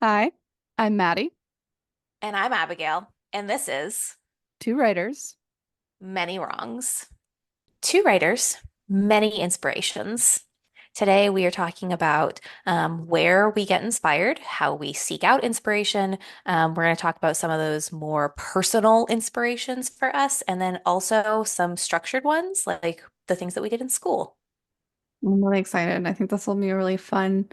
Hi, I'm Maddie, And I'm Abigail, and this is two writers. Many Wrongs. Two writers, many inspirations. Today, we are talking about where we get inspired, how we seek out inspiration. We're going to talk about some of those more personal inspirations for us, and then also some structured ones, like the things that we did in school. I'm really excited. I think this will be really fun,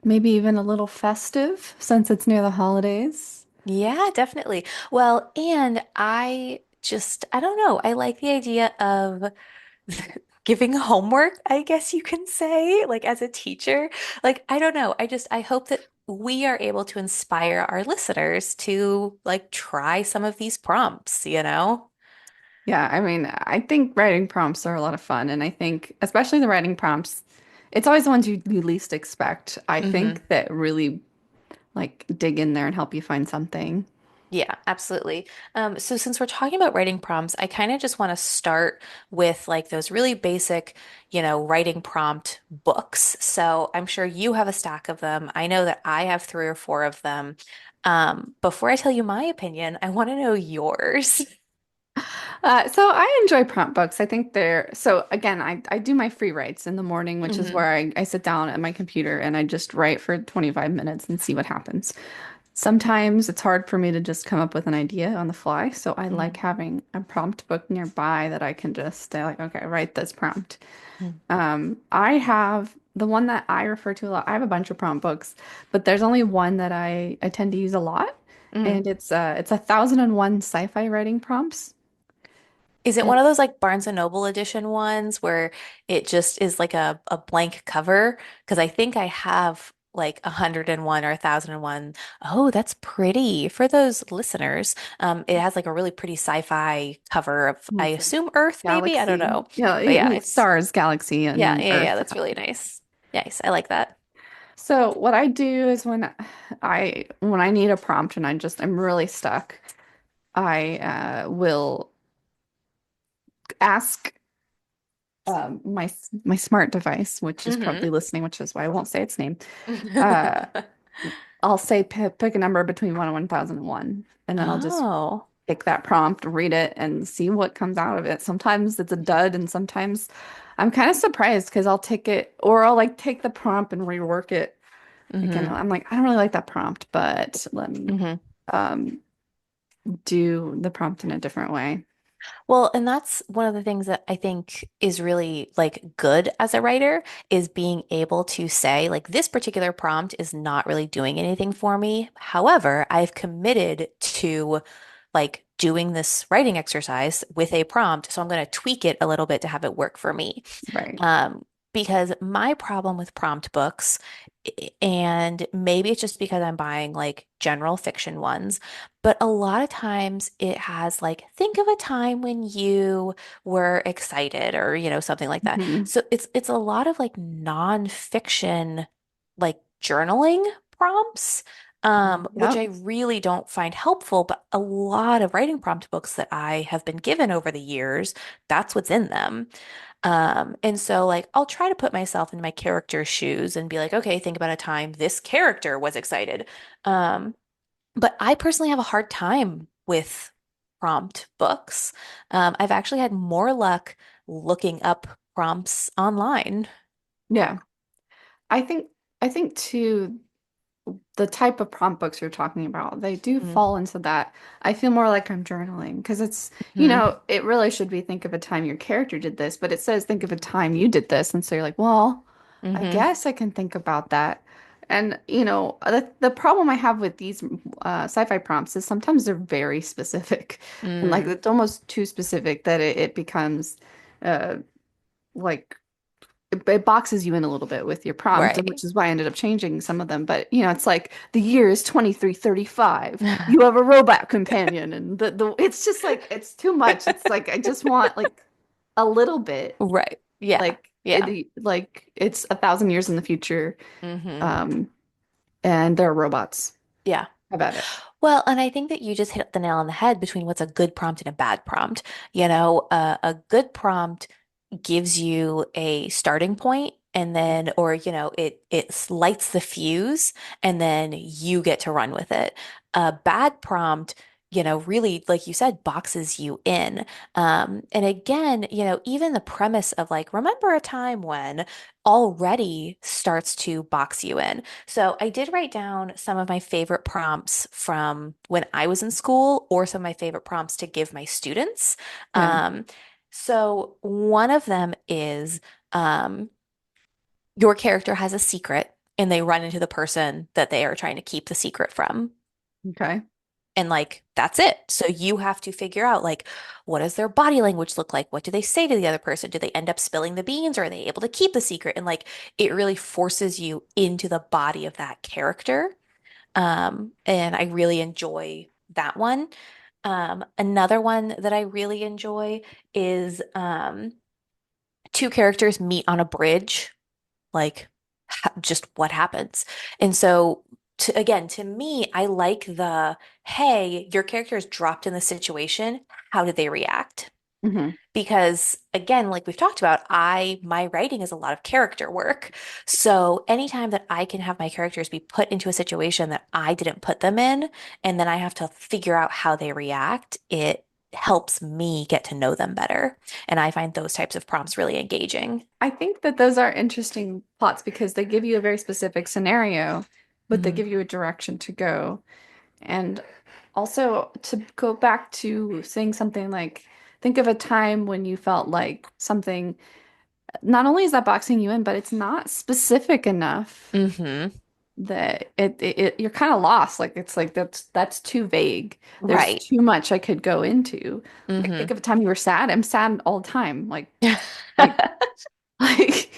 maybe even a little festive since it's near the holidays. Yeah, definitely. Well, and I don't know, I like the idea of giving homework, I guess you can say, like as a teacher. Like, I don't know. I hope that we are able to inspire our listeners to like try some of these prompts, you know? Yeah, I mean, I think writing prompts are a lot of fun, and I think especially the writing prompts, it's always the ones you least expect. I Hmm. think that really like dig in there and help you find something. Yeah, absolutely. So since we're talking about writing prompts, I kind of just want to start with like those really basic, writing prompt books. So I'm sure you have a stack of them. I know that I have three or four of them. Before I tell you my opinion, I want to know yours. So I enjoy prompt books. I think they're so again, I do my free writes in the morning, which is Hmm. where I sit down at my computer and I just write for 25 minutes and see what happens. Sometimes it's hard for me to just come up with an idea on the fly, so I like having a prompt book nearby that I can just say like, okay, write this prompt. I have the one that I refer to a lot. I have a bunch of prompt books, but there's only one that I tend to use a lot, Hmm. and it's 1001 sci-fi writing prompts. Is it And one of those like Barnes and Noble edition ones where it just is like a blank cover? Because I think I have like 101 or 1001. Oh, that's pretty. For those listeners, it has like a really pretty sci-fi cover of, I it's a assume Earth, maybe? I don't galaxy. know. Yeah, But yeah, well, it's, stars, galaxy, yeah, and yeah, yeah, Earth. that's really nice. Nice. I like that. So what I do is when I need a prompt and I'm really stuck, I will ask my smart device, which is Hmm. probably listening, which is why I won't say its name. Uh, I'll say pick a number between 1 and 1001, and then I'll just Oh. pick that prompt, read it, and see what comes out of it. Sometimes it's a dud, and sometimes I'm kind of surprised because I'll take it or I'll like take the prompt and rework it. Again, Hmm. I'm like, I don't really like that prompt, but let me Hmm. um do the prompt in a different way. Well, and that's one of the things that I think is really like good as a writer is being able to say like this particular prompt is not really doing anything for me. However, I've committed to like doing this writing exercise with a prompt, so I'm going to tweak it a little bit to have it work for me. Right. Um, because my problem with prompt books, and maybe it's just because I'm buying like general fiction ones, but a lot of times it has like, think of a time when you were excited or, something like that. Mhm. So it's a lot of like nonfiction, like journaling prompts. Which I Yep. really don't find helpful, but a lot of writing prompt books that I have been given over the years, that's what's in them. And so like I'll try to put myself in my character's shoes and be like, okay, think about a time this character was excited. Um, but I personally have a hard time with prompt books. I've actually had more luck looking up prompts online. Yeah. I think I think too the type of prompt books you're talking about, they do Mm-hmm. fall into that. I feel more like I'm journaling because it's, Hmm. it really should be think of a time your character did this, but it says think of a time you did this. And so you're like, well, I Hmm. guess I can think about that. And, the problem I have with these sci-fi prompts is sometimes they're very specific and like Mm. it's almost too specific that it becomes uh, like it boxes you in a little bit with your prompt, and Right. which is why I ended up changing some of them. But it's like the year is 2335. You have a robot companion, and the it's just like it's too much. It's like I just want like a little bit, Right. Yeah. like Yeah. like it's 1,000 years in the future, Hmm. um, and there are robots. Yeah. How about it? Well, and I think that you just hit the nail on the head between what's a good prompt and a bad prompt. A good prompt gives you a starting point and then or it lights the fuse and then you get to run with it. A bad prompt, really, like you said, boxes you in. And again, even the premise of like, remember a time when already starts to box you in. So I did write down some of my favorite prompts from when I was in school or some of my favorite prompts to give my students. Yeah. Um, so one of them is um, your character has a secret and they run into the person that they are trying to keep the secret from. Okay. And like, that's it. So you have to figure out like, what does their body language look like? What do they say to the other person? Do they end up spilling the beans or are they able to keep the secret? And like, it really forces you into the body of that character. And I really enjoy that one. Another one that I really enjoy is two characters meet on a bridge, like just what happens. And so, again, to me, I like the hey, your character is dropped in the situation. How did they react? Hmm. Because again, like we've talked about, my writing is a lot of character work. So anytime that I can have my characters be put into a situation that I didn't put them in, and then I have to figure out how they react, it helps me get to know them better. And I find those types of prompts really engaging. I think that those are interesting plots because they give you a very specific scenario, but they Mhm. give you a direction to go. And also to go back to saying something like, think of a time when you felt like something, not only is that boxing you in, but it's not specific enough Hmm. that you're kind of lost. Like it's like that's too vague. There's Right. too much I could go into. Like Hmm. think of a time you were sad. I'm sad all the time. Like like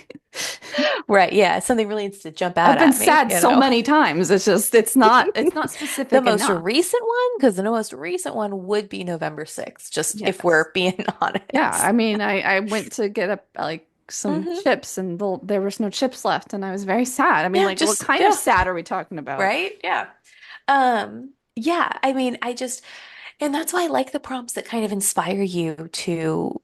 Right. Yeah. Something really needs to jump I've out been at me, sad so many times. It's just it's not The specific most enough. recent one, because the most recent one would be November 6th, just if we're Yes. being Yeah, honest. I mean, I went to get like some Hmm. chips and there was no chips left and I was very sad. I mean, Yeah, like what just kind of yeah, sad are we talking about? right? Yeah. Yeah, I mean, and that's why I like the prompts that kind of inspire you to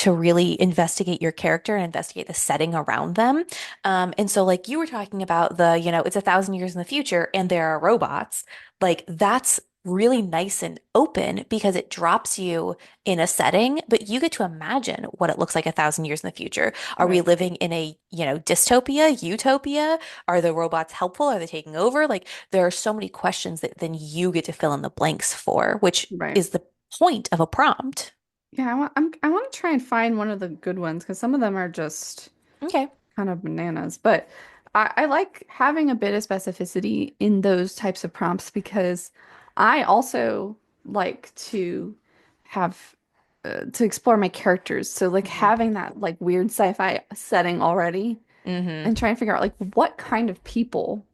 really investigate your character and investigate the setting around them. And so like you were talking about it's 1,000 years in the future and there are robots, like that's really nice and open because it drops you in a setting, but you get to imagine what it looks like 1,000 years in the future. Are we Right. living in a, dystopia, utopia? Are the robots helpful? Are they taking over? Like there are so many questions that then you get to fill in the blanks for, which Right. is the point of a prompt. Yeah, I want to try and find one of the good ones because some of them are just Okay. kind of bananas. But I like having a bit of specificity in those types of prompts because I also like to have to explore my characters. So like Hmm. having that like weird sci-fi setting already Hmm. and trying to figure out like what kind of people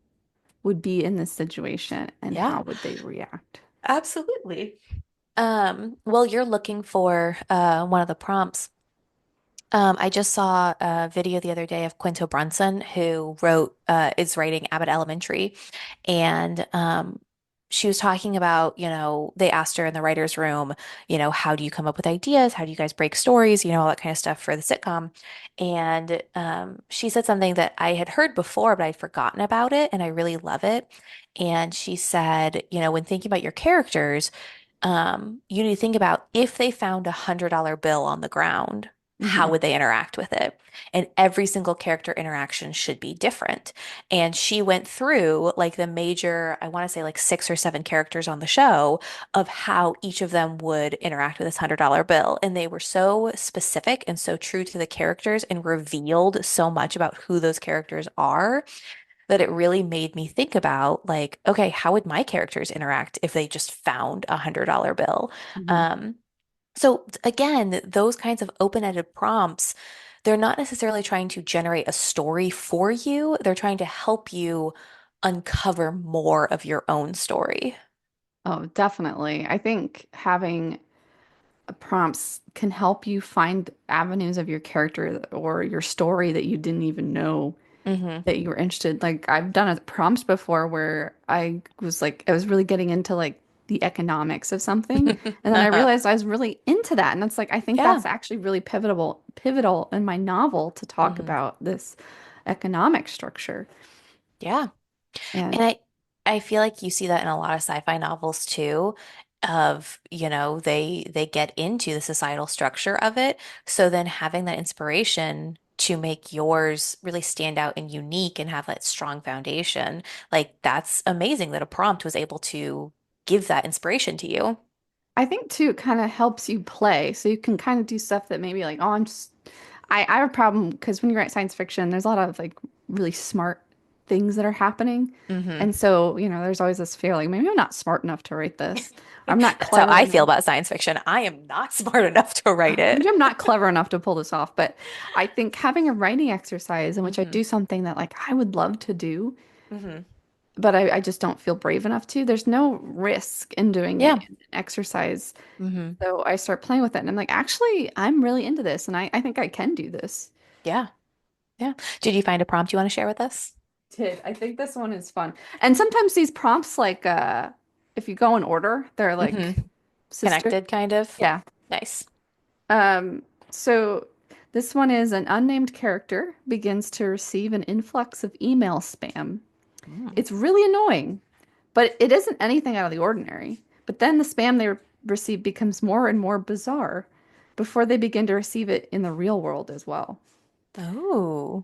would be in this situation and Yeah, how would they react. absolutely. Well, you're looking for one of the prompts. I just saw a video the other day of Quinto Brunson, who is writing Abbott Elementary, and she was talking about, they asked her in the writer's room, how do you come up with ideas? How do you guys break stories? All that kind of stuff for the sitcom. And she said something that I had heard before, but I'd forgotten about it, and I really love it. And she said, when thinking about your characters, you need to think about if they found $100 bill on the ground, how Hmm. would they interact with it? And every single character interaction should be different. And she went through like the major, I want to say like 6 or 7 characters on the show of how each of them would interact with this $100 bill. And they were so specific and so true to the characters and revealed so much about who those characters are that it really made me think about like, okay, how would my characters interact if they just found $100 bill? Hmm. Um, so again, those kinds of open-ended prompts, they're not necessarily trying to generate a story for you. They're trying to help you uncover more of your own story. Oh, definitely. I think having prompts can help you find avenues of your character or your story that you didn't even know Hmm. that you were interested. Like I've done a prompt before where I was really getting into like the economics of something, and then I realized I was really into that, and it's like I think Yeah. that's actually really pivotal in my novel to talk Hmm. about this. economic structure. Yeah. And And I feel like you see that in a lot of sci-fi novels too, of, they get into the societal structure of it. So then having that inspiration to make yours really stand out and unique and have that strong foundation, like that's amazing that a prompt was able to give that inspiration to you. I think too, it kind of helps you play. So you can kind of do stuff that maybe like, oh, I have a problem because when you write science fiction, there's a lot of like really smart things that are happening. Hmm. And so, there's always this fear like, maybe I'm not smart enough to write this. I'm not That's how clever I feel enough. about science fiction. I am not smart enough to write Maybe it. I'm not clever enough to pull this off. But I think having a writing exercise in which I Hmm. do something that like I would love to do, Hmm. but I just don't feel brave enough to, there's no risk in doing it Yeah. in an exercise. Hmm. So I start playing with it and I'm like, actually, I'm really into this and I think I can do this. Yeah. Yeah. Did you find a prompt you want to share with us? Did. I think this one is fun. And sometimes these prompts, like if you go in order, they're Hmm. like sister. Connected, kind of. Yeah. Nice. Um, so this one is an unnamed character begins to receive an influx of email spam. Mm. It's really annoying, but it isn't anything out of the ordinary. But then the spam they receive becomes more and more bizarre before they begin to receive it in the real world as well. Oh.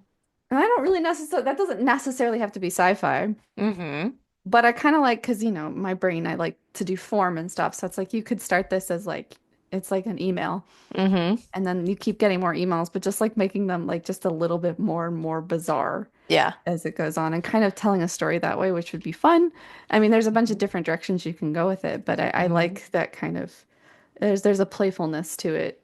And I don't really necessarily, that doesn't necessarily have to be sci-fi, Mm-hmm. but I kind of like, because, my brain, I like to do form and stuff. So it's like you could start this as like, it's like an email, Mm-hmm. and then you keep getting more emails, but just like making them like just a little bit more and more bizarre Yeah. as it goes on and kind of telling a story that way, which would be fun. I mean, there's a bunch of different directions you can go with it, but I Mm-hmm. like that kind of, there's a playfulness to it.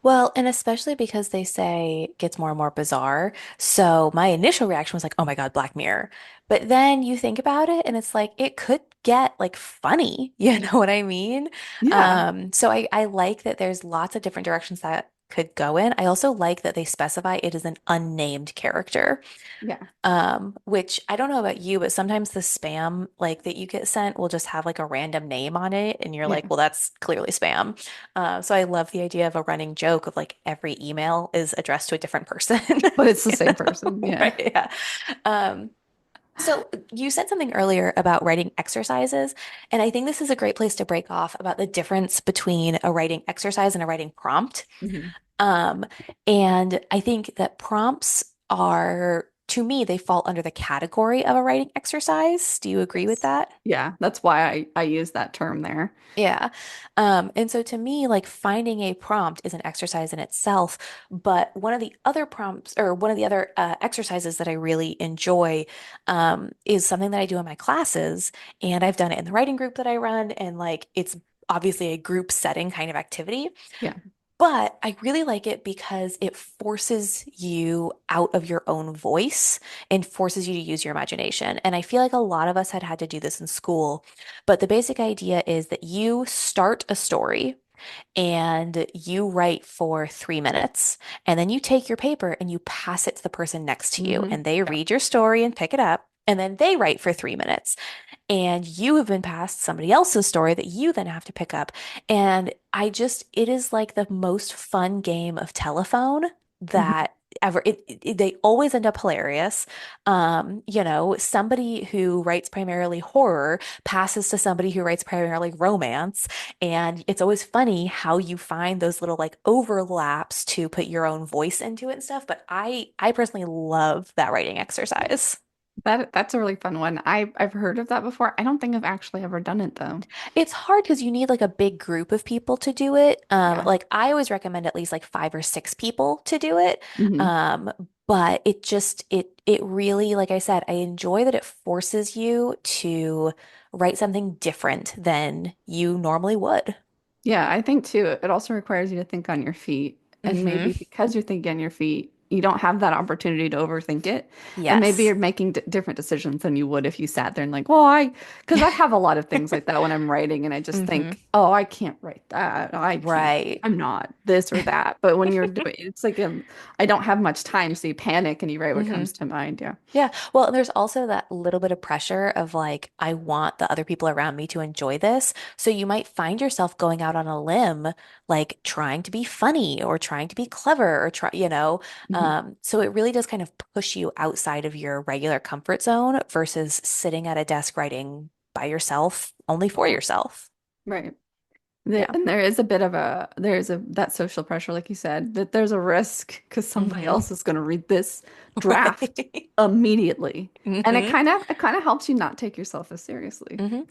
Well, and especially because they say it gets more and more bizarre. So my initial reaction was like, oh my God, Black Mirror. But then you think about it and it's like it could get like funny. You know what I mean? Yeah. So I like that there's lots of different directions that could go in. I also like that they specify it is an unnamed character. Yeah. Which I don't know about you, but sometimes the spam like that you get sent will just have like a random name on it, and you're like, Yeah. well, that's clearly spam. So I love the idea of a running joke of like every email is addressed to a different person. But it's the You same person. know? Yeah. Right? Yeah. Um, so you said something earlier about writing exercises, and I think this is a great place to break off about the difference between a writing exercise and a writing prompt. Mhm. Um, and I think that prompts are, to me, they fall under the category of a writing exercise. Do you agree with Yes. that? Yeah, that's why I use that term there. Yeah. And so to me, like finding a prompt is an exercise in itself. But one of the other prompts or one of the other exercises that I really enjoy is something that I do in my classes. And I've done it in the writing group that I run. And like it's obviously a group setting kind of activity. Yeah. But I really like it because it forces you out of your own voice and forces you to use your imagination. And I feel like a lot of us had to do this in school. But the basic idea is that you start a story and you write for 3 minutes. And then you take your paper and you pass it to the person next to you. Hmm. And they Yeah. read your story and pick it up. And then they write for 3 minutes and you have been passed somebody else's story that you then have to pick up. And it is like the most fun game of telephone Mhm. that ever. They always end up hilarious. Somebody who writes primarily horror passes to somebody who writes primarily romance. And it's always funny how you find those little like overlaps to put your own voice into it and stuff. But I personally love that writing exercise. That's a really fun one. I've heard of that before. I don't think I've actually ever done it though. It's hard because you need like a big group of people to do it. Yeah. Like I always recommend at least like 5 or 6 people to do it. Hmm. But it really, like I said, I enjoy that it forces you to write something different than you normally would. Yeah, I think too, it also requires you to think on your feet. And Hmm. maybe because you're thinking on your feet, you don't have that opportunity to overthink it. And maybe Yes. you're making d different decisions than you would if you sat there and like, because I have a lot of things like that when I'm writing and I just Hmm. think, oh, I can't write that. I can't. Right. I'm not this or that. But when you're doing, it's like I don't have much time, so you panic and you write what Hmm. comes to mind. Yeah. Yeah. Well, there's also that little bit of pressure of like, I want the other people around me to enjoy this. So you might find yourself going out on a limb, like trying to be funny or trying to be clever or Hmm. So it really does kind of push you outside of your regular comfort zone versus sitting at a desk writing by yourself, only for yourself. Right. Yeah. And there is a bit of there's a that social pressure, like you said, that there's a risk because somebody Hmm. else is going to read this draft Right. immediately. And Hmm. it kind of helps you not take yourself as seriously. Hmm.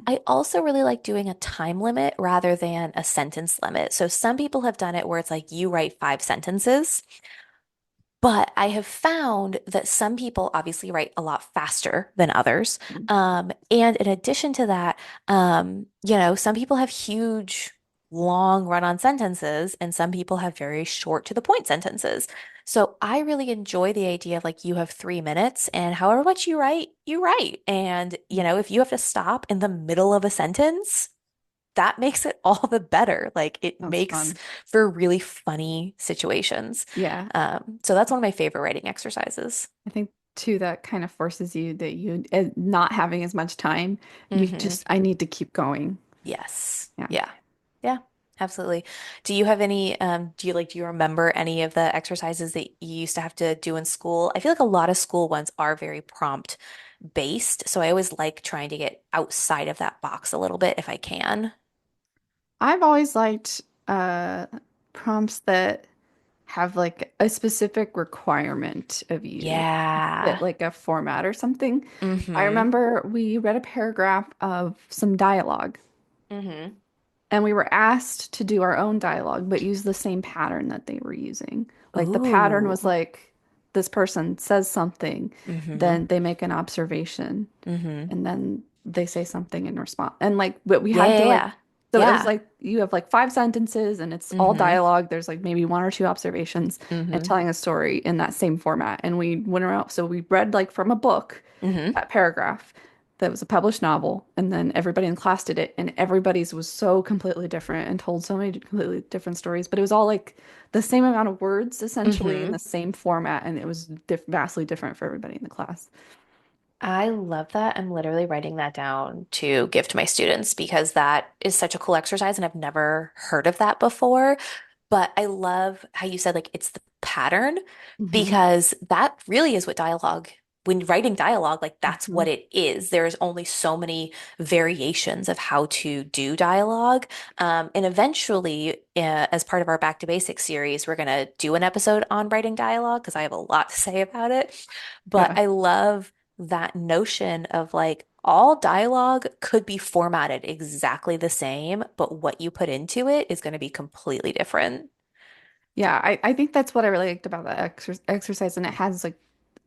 I also really like doing a time limit rather than a sentence limit. So some people have done it where it's like you write 5 sentences. But I have found that some people obviously write a lot faster than others. And in addition to that, some people have huge, long run-on sentences, and some people have very short to the point sentences. So I really enjoy the idea of like you have 3 minutes, and however much you write, you write. And, if you have to stop in the middle of a sentence, that makes it all the better. Like it That's makes fun. for really funny situations. Yeah. So that's one of my favorite writing exercises. I think too that kind of forces you that you not having as much time, Hmm. I need to keep going. Yes. Yeah. Yeah. Yeah. Absolutely. Do you have any, do you remember any of the exercises that you used to have to do in school? I feel like a lot of school ones are very prompt based. So I always like trying to get outside of that box a little bit if I can. I've always liked prompts that have like a specific requirement of you to fit Yeah. like a format or something. I Mm-hmm. remember we read a paragraph of some dialogue Mm-hmm. and we were asked to do our own dialogue, but use the same pattern that they were using. Like the pattern was Ooh. like this person says something, Mm-hmm. then they make an observation, Mm-hmm. and then they say something in response. And like, but we Yeah, had yeah, to like, yeah. so it was Yeah. like you have like 5 sentences and it's all Mm-hmm. dialogue. There's like maybe one or two observations and Mm-hmm. telling a story in that same format. And we went around, so we read like from a book Mm-hmm. that paragraph that was a published novel, and then everybody in class did it, and everybody's was so completely different and told so many completely different stories, but it was all like the same amount of words essentially in Mm-hmm. the same format, and it was vastly different for everybody in the class. I love that. I'm literally writing that down to give to my students because that is such a cool exercise and I've never heard of that before. But I love how you said like it's the pattern Hmm. because that really is what dialogue, when writing dialogue, like that's Hmm. what it is. There's only so many variations of how to do dialogue. And eventually, as part of our Back to Basics series, we're going to do an episode on writing dialogue because I have a lot to say about it. But Yeah. I love that notion of like all dialogue could be formatted exactly the same, but what you put into it is going to be completely different. Yeah, I think that's what I really liked about that exercise, and it has like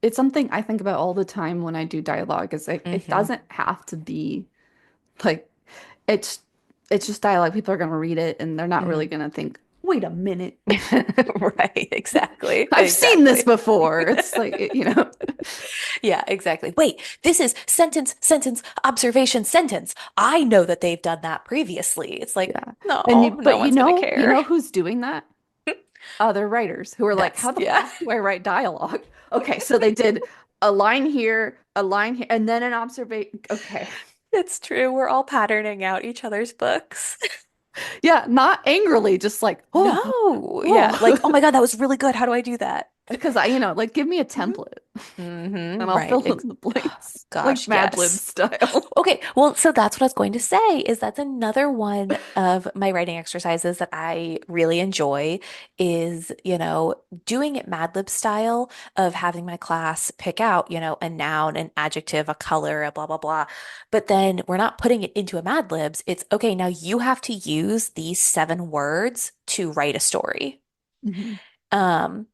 it's something I think about all the time when I do dialogue. Is like it Hmm. doesn't have to be like it's it's just dialogue. People are gonna read it and they're not really Hmm. gonna think, wait a minute, Right, exactly, I've seen this exactly. before. It's like you know, Yeah, exactly. Wait, this is sentence, sentence, observation, sentence. I know that they've done that previously. It's like, yeah. And no, you no but one's gonna you care. know who's doing that? Other writers who are like, That's, how the yeah, fuck do I write dialogue? Okay, so they did a line here, and then an observation. Okay. it's true. We're all patterning out each other's books. Yeah, not angrily, just like, oh, No. Yeah. Like, oh oh. my God, that was really good. How do I do that? Because like, give me a template and I'll Right. fill in the blanks, like Gosh, Mad Lib yes. style. Okay, well, so that's what I was going to say is that's another one of my writing exercises that I really enjoy is, doing it Mad Lib style of having my class pick out, a noun, an adjective, a color, a blah, blah, blah. But then we're not putting it into a Mad Libs. It's okay, now you have to use these 7 words to write a story. Mhm. Um,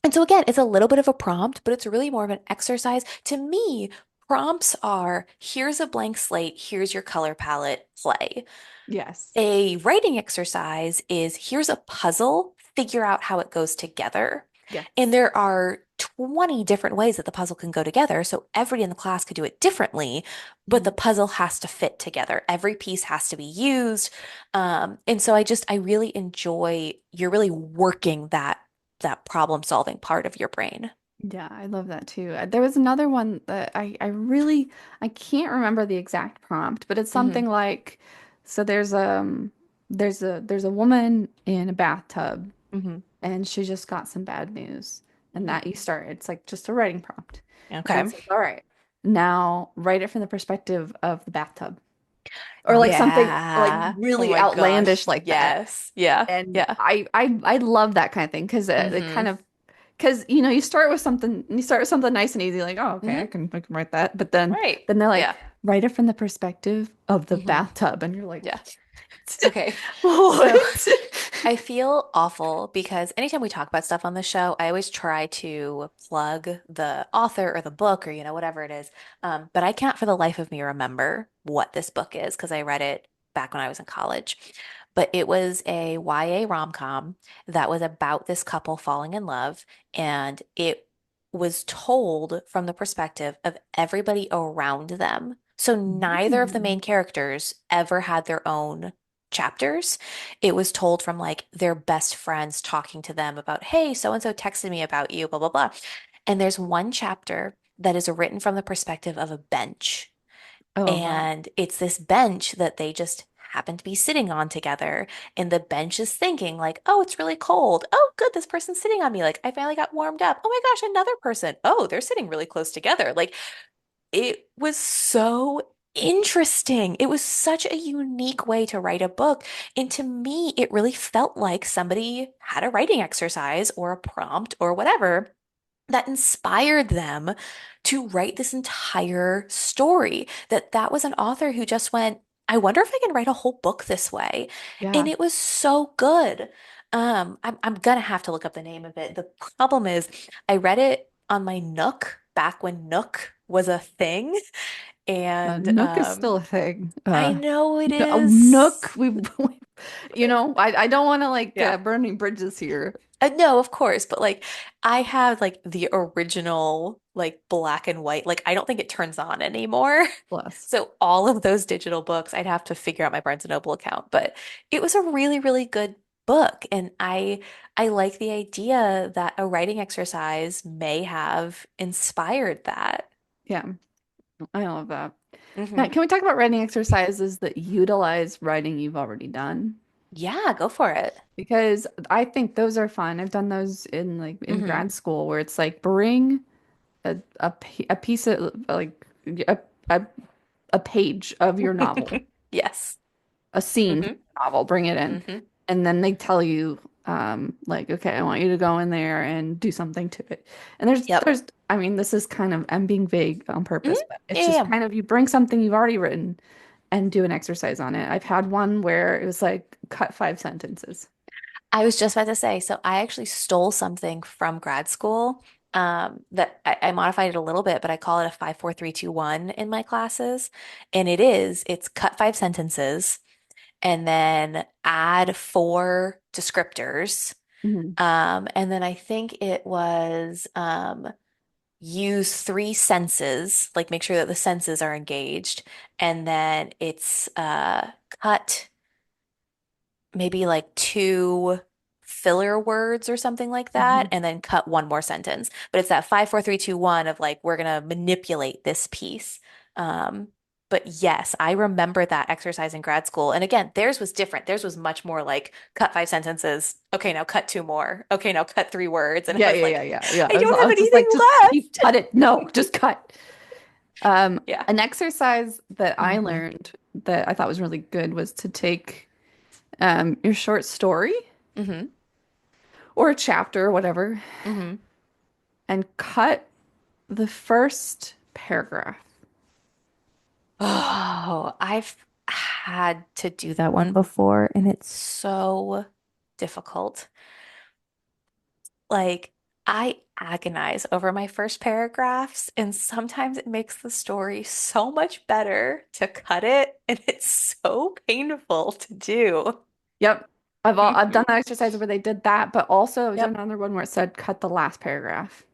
and so again, it's a little bit of a prompt, but it's really more of an exercise. To me, prompts are here's a blank slate, here's your color palette, play. Yes. A writing exercise is here's a puzzle, figure out how it goes together. And Yes. there are 20 different ways that the puzzle can go together. So everybody in the class could do it differently, but the Mhm. puzzle has to fit together. Every piece has to be used. And so I really enjoy, you're really working that problem solving part of your brain. Yeah, I love that too. There was another one that I really I can't remember the exact prompt, but it's Hmm. something like so there's a woman in a bathtub Hmm. and she just got some bad news. and Hmm. that you start. It's like just a writing prompt. And Okay. it's like, all right, now write it from the perspective of the bathtub. Or like something like Yeah. Oh really my gosh. outlandish like that. Yes. Yeah. And Yeah. I love that kind of thing because it Hmm. kind of because you know you start with something nice and easy like oh okay Hmm. I can write that but then Right. they're like Yeah. write it from the perspective of the Hmm. bathtub and you're like Yeah. Okay. So what? I feel awful because anytime we talk about stuff on the show, I always try to plug the author or the book or, whatever it is. But I can't for the life of me remember what this book is because I read it back when I was in college. But it was a YA rom-com that was about this couple falling in love, and it was told from the perspective of everybody around them. So neither of the Mm. main characters ever had their own chapters. It was told from like their best friends talking to them about, hey, so and so texted me about you, blah, blah, blah. And there's one chapter that is written from the perspective of a bench. Oh wow. And it's this bench that they just happen to be sitting on together. And the bench is thinking, like, oh, it's really cold. Oh, good, this person's sitting on me. Like, I finally got warmed up. Oh my gosh, another person. Oh, they're sitting really close together. Like, it was so interesting. It was such a unique way to write a book. And to me, it really felt like somebody had a writing exercise or a prompt or whatever that inspired them to write this entire story. That was an author who just went, I wonder if I can write a whole book this way. And Yeah. it was so good. I'm gonna have to look up the name of it. The problem is I read it on my Nook back when Nook was a thing. And Nook is still a thing. I know it Nook, is. you know, I don't want to like Yeah. burning bridges here. No, of course, but like I have like the original like black and white. Like I don't think it turns on anymore. Plus, So all of those digital books, I'd have to figure out my Barnes& and Noble account, but it was a really, really good book, and I like the idea that a writing exercise may have inspired that. yeah, I love that. Now, Hmm. can we talk about writing exercises that utilize writing you've already done? Yeah, go for it. Because I think those are fun. I've done those in in Hmm. grad school where it's like bring a piece of like a, a a page of your novel, Yes. a scene from Hmm. the novel, bring it in. Hmm. And then they tell you like okay, I want you to go in there and do something to it. And Yep. I mean this is kind of I'm being vague on purpose, Hmm. but it's Yeah, just yeah. kind of you bring something you've already written and do an exercise on it. I've had one where it was like cut 5 sentences. I was just about to say, so I actually stole something from grad school that I modified it a little bit, but I call it a 5 4 3 2 1 in my classes. And it's cut 5 sentences and then add four descriptors. Mhm. And then I think it was use three senses, like make sure that the senses are engaged. And then it's cut maybe like two filler words or something like that, Mhm. and then cut one more sentence. But it's that 5 4 3 2 1 of like, we're gonna manipulate this piece. Um, but yes, I remember that exercise in grad school. And again, theirs was different. Theirs was much more like cut 5 sentences. Okay, now cut two more. Okay, now cut three words. And I Yeah, was yeah, yeah, like, yeah, yeah. I don't I have was just anything like, just keep left. cut it. No, just cut. Yeah. An exercise that I Hmm. learned that I thought was really good was to take your short story Hmm. or a chapter or whatever Hmm. and cut the first paragraph. Oh, I've had to do that one before, and it's so difficult. Like, I agonize over my first paragraphs, and sometimes it makes the story so much better to cut it, and it's so painful to do. Yep. I've done Hmm. that exercise where they did that, but also I was doing Yep. another one where it said cut the last paragraph.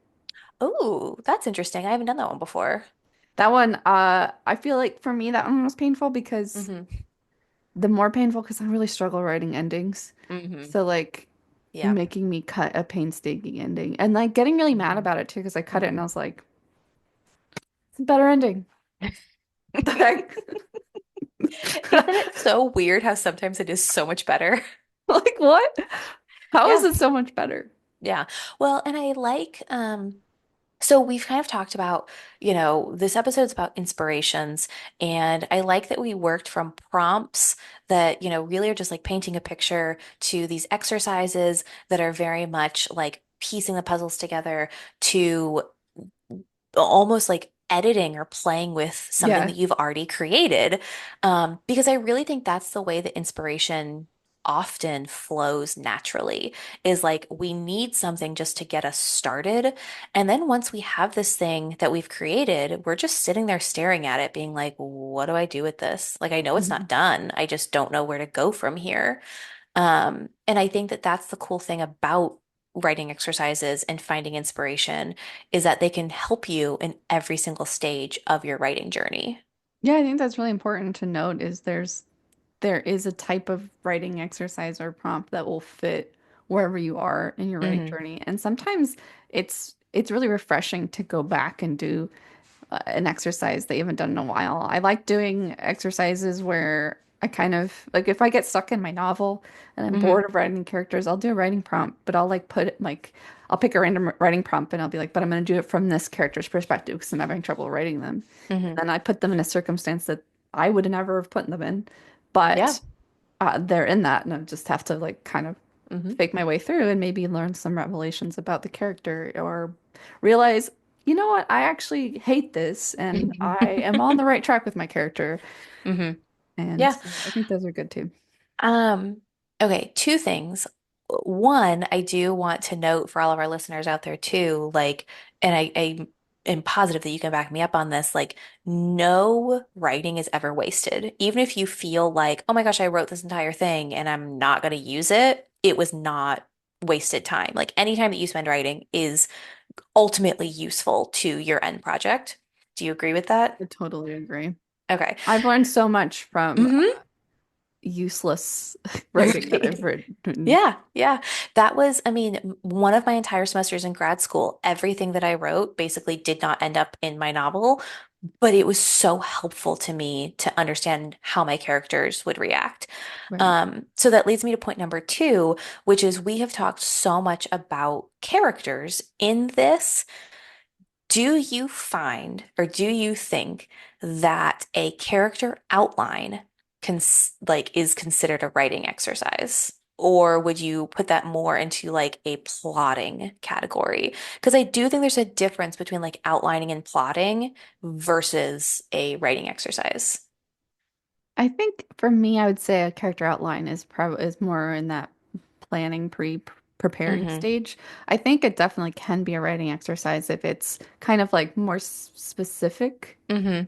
Oh, that's interesting. I haven't done that one before. That one, I feel like for me that one was painful because Hmm. the more painful because I really struggle writing endings. Hmm. So like Yep. making me cut a painstaking ending and like getting really mad Hmm. about it too because I cut it and I Hmm. was like, it's a better ending. The heck? Isn't it so weird how sometimes it is so much better? Like what? How is Yeah. it so much better? Yeah. Well, and I like so we've kind of talked about, this episode's about inspirations, and I like that we worked from prompts that, really are just like painting a picture to these exercises that are very much like piecing the puzzles together to almost like editing or playing with something that Yeah. you've already created. Because I really think that's the way that inspiration often flows naturally, is like we need something just to get us started. And then once we have this thing that we've created, we're just sitting there staring at it, being like, what do I do with this? Like, I know it's not Mhm. done. I just don't know where to go from here. And I think that that's the cool thing about writing exercises and finding inspiration is that they can help you in every single stage of your writing journey. Yeah, I think that's really important to note is there is a type of writing exercise or prompt that will fit wherever you are in your writing Hmm. journey. And sometimes it's really refreshing to go back and do an exercise that you haven't done in a while. I like doing exercises where I kind of like if I get stuck in my novel and I'm Hmm. bored of writing characters, I'll do a writing prompt, but I'll like put it like I'll pick a random writing prompt and I'll be like, but I'm going to do it from this character's perspective because I'm having trouble writing them. Hmm. And I put them in a circumstance that I would never have put them in, Yeah. but they're in that, and I just have to like kind of Hmm. fake my way through and maybe learn some revelations about the character or realize, you know what, I actually hate this and I am on the right track with my character. Hmm. And Yeah. so I think those are good too. Um, okay, two things. One, I do want to note for all of our listeners out there too, like, and I am positive that you can back me up on this, like, no writing is ever wasted. Even if you feel like, oh my gosh, I wrote this entire thing and I'm not going to use it, it was not wasted time. Like, any time that you spend writing is ultimately useful to your end project. Do you agree with that? I totally agree. Okay. I've learned so much from Hmm. useless writing that I've written. Yeah, yeah. That was, I mean, one of my entire semesters in grad school, everything that I wrote basically did not end up in my novel, but it was so helpful to me to understand how my characters would react. Right. So that leads me to point number two, which is we have talked so much about characters in this. Do you find or do you think that a character outline is considered a writing exercise? Or would you put that more into like a plotting category? Because I do think there's a difference between like outlining and plotting versus a writing exercise. I think for me, I would say a character outline is probably is more in that planning preparing Hmm. stage. I think it definitely can be a writing exercise if it's kind of like more specific Hmm.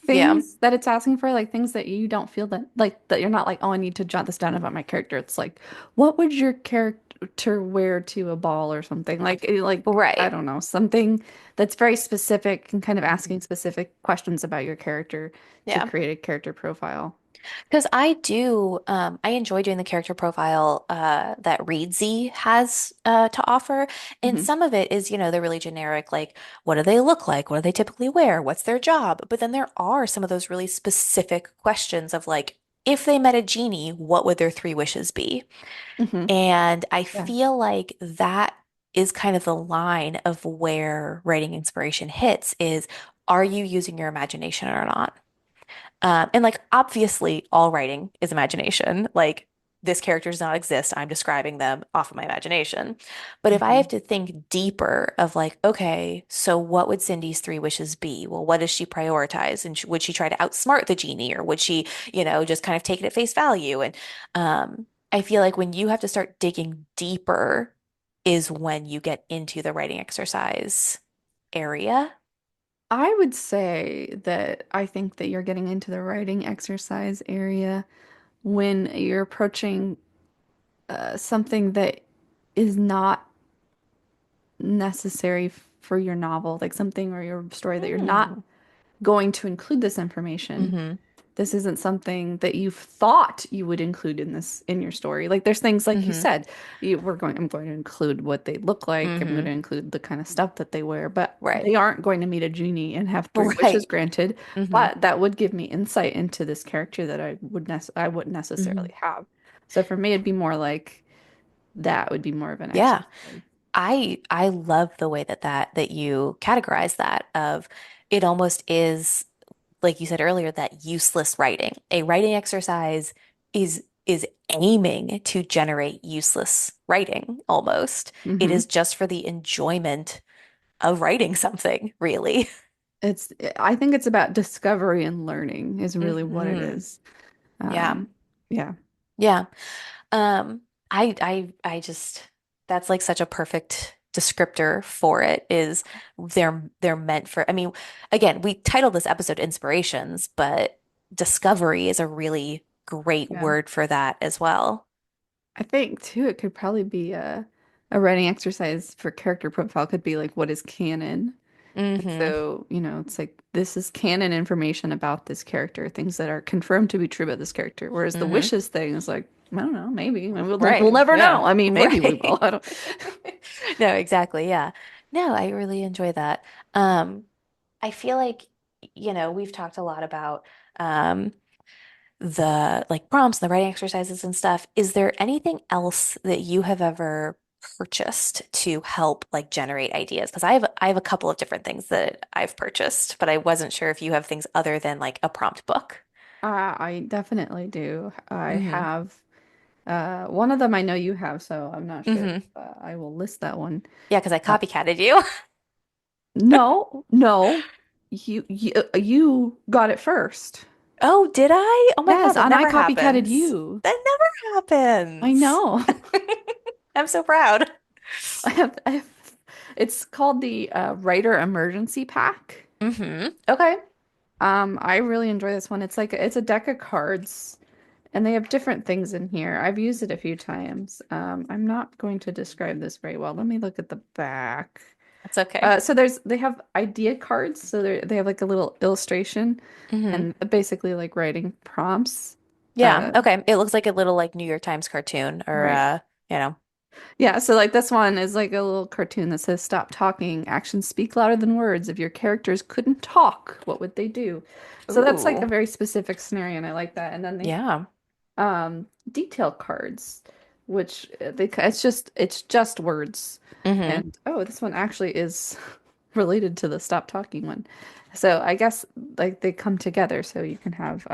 Yeah. things that it's asking for, like things that you don't feel that like that you're not like, oh, I need to jot this down about my character. It's like, what would your character wear to a ball or something? Like I Right. don't know, something that's very specific and kind of Mhm. asking specific questions about your character to Yeah. create a character profile. Because I enjoy doing the character profile that Readsy has to offer. And Hmm. some of it is, they're really generic, like what do they look like? What do they typically wear? What's their job? But then there are some of those really specific questions of like, if they met a genie, what would their three wishes be? Hmm. And I Yeah. feel like that is kind of the line of where writing inspiration hits is, are you using your imagination or not? And like obviously all writing is imagination. Like this character does not exist. I'm describing them off of my imagination. But if I have Hmm. to think deeper of like, okay, so what would Cindy's three wishes be? Well, what does she prioritize? And would she try to outsmart the genie or would she, just kind of take it at face value? And I feel like when you have to start digging deeper is when you get into the writing exercise area. I would say that I think that you're getting into the writing exercise area when you're approaching something that is not necessary for your novel, like something or your story that you're not Hmm. going to include this information. Mm-hmm. This isn't something that you've thought you would include in this in your story. Like there's things like you Mm-hmm. said, I'm going to include what they look like. I'm going Mm-hmm. to include the kind of stuff that they wear, but Right. they aren't going to meet a genie and have three wishes Right. granted. Hmm. But that would give me insight into this character that I wouldn't Hmm. necessarily have. So for me, it'd be more like that would be more of an Yeah. exercise. I love the way that you categorize that of it almost is like you said earlier that useless writing. A writing exercise is aiming to generate useless writing almost. It Hmm. is just for the enjoyment of writing something, really. It's, I think it's about discovery and learning is really what it Hmm. is. Yeah. Yeah. Yeah. Um, I just that's like such a perfect descriptor for it is they're meant for I mean, again, we titled this episode Inspirations, but discovery is a really great Yeah. word for that as well. I think too, it could probably be a writing exercise for character profile could be like, what is canon? And Hmm. so, it's like this is canon information about this character, things that are confirmed to be true about this character. Whereas the Hmm. wishes thing is like, I don't know, maybe we'll Right. never Yeah. know. I mean, maybe we will. Right. I don't. No, exactly. Yeah. No, I really enjoy that. Um, I feel like, we've talked a lot about um the like prompts and the writing exercises and stuff. Is there anything else that you have ever purchased to help like generate ideas? Because I have a couple of different things that I've purchased, but I wasn't sure if you have things other than like a prompt book. I definitely do. I Hmm. have one of them I know you have, so I'm not sure if Hmm. I will list that one. Yeah, because I Uh, copycatted you. no, no, you got it first. Oh, did I? Oh my God, Yes, that and I never copycatted happens. you. That never I happens. know. I'm so proud. I have, it's called the Writer Emergency Pack. Okay. I really enjoy this one. It's a deck of cards, and they have different things in here. I've used it a few times. I'm not going to describe this very well. Let me look at the back. That's okay. So they have idea cards, so they have like a little illustration Hmm. and basically like writing prompts. Yeah. Uh, Okay. It looks like a little like New York Times cartoon or right. you know. Yeah, so like this one is like a little cartoon that says, "Stop talking. Actions speak louder than words. If your characters couldn't talk, what would they do?" So that's like a Ooh. very specific scenario, and I like that. And then they Yeah. detail cards, which it's just words. Hmm. And oh, this one actually is related to the stop talking one. So I guess like they come together so you can have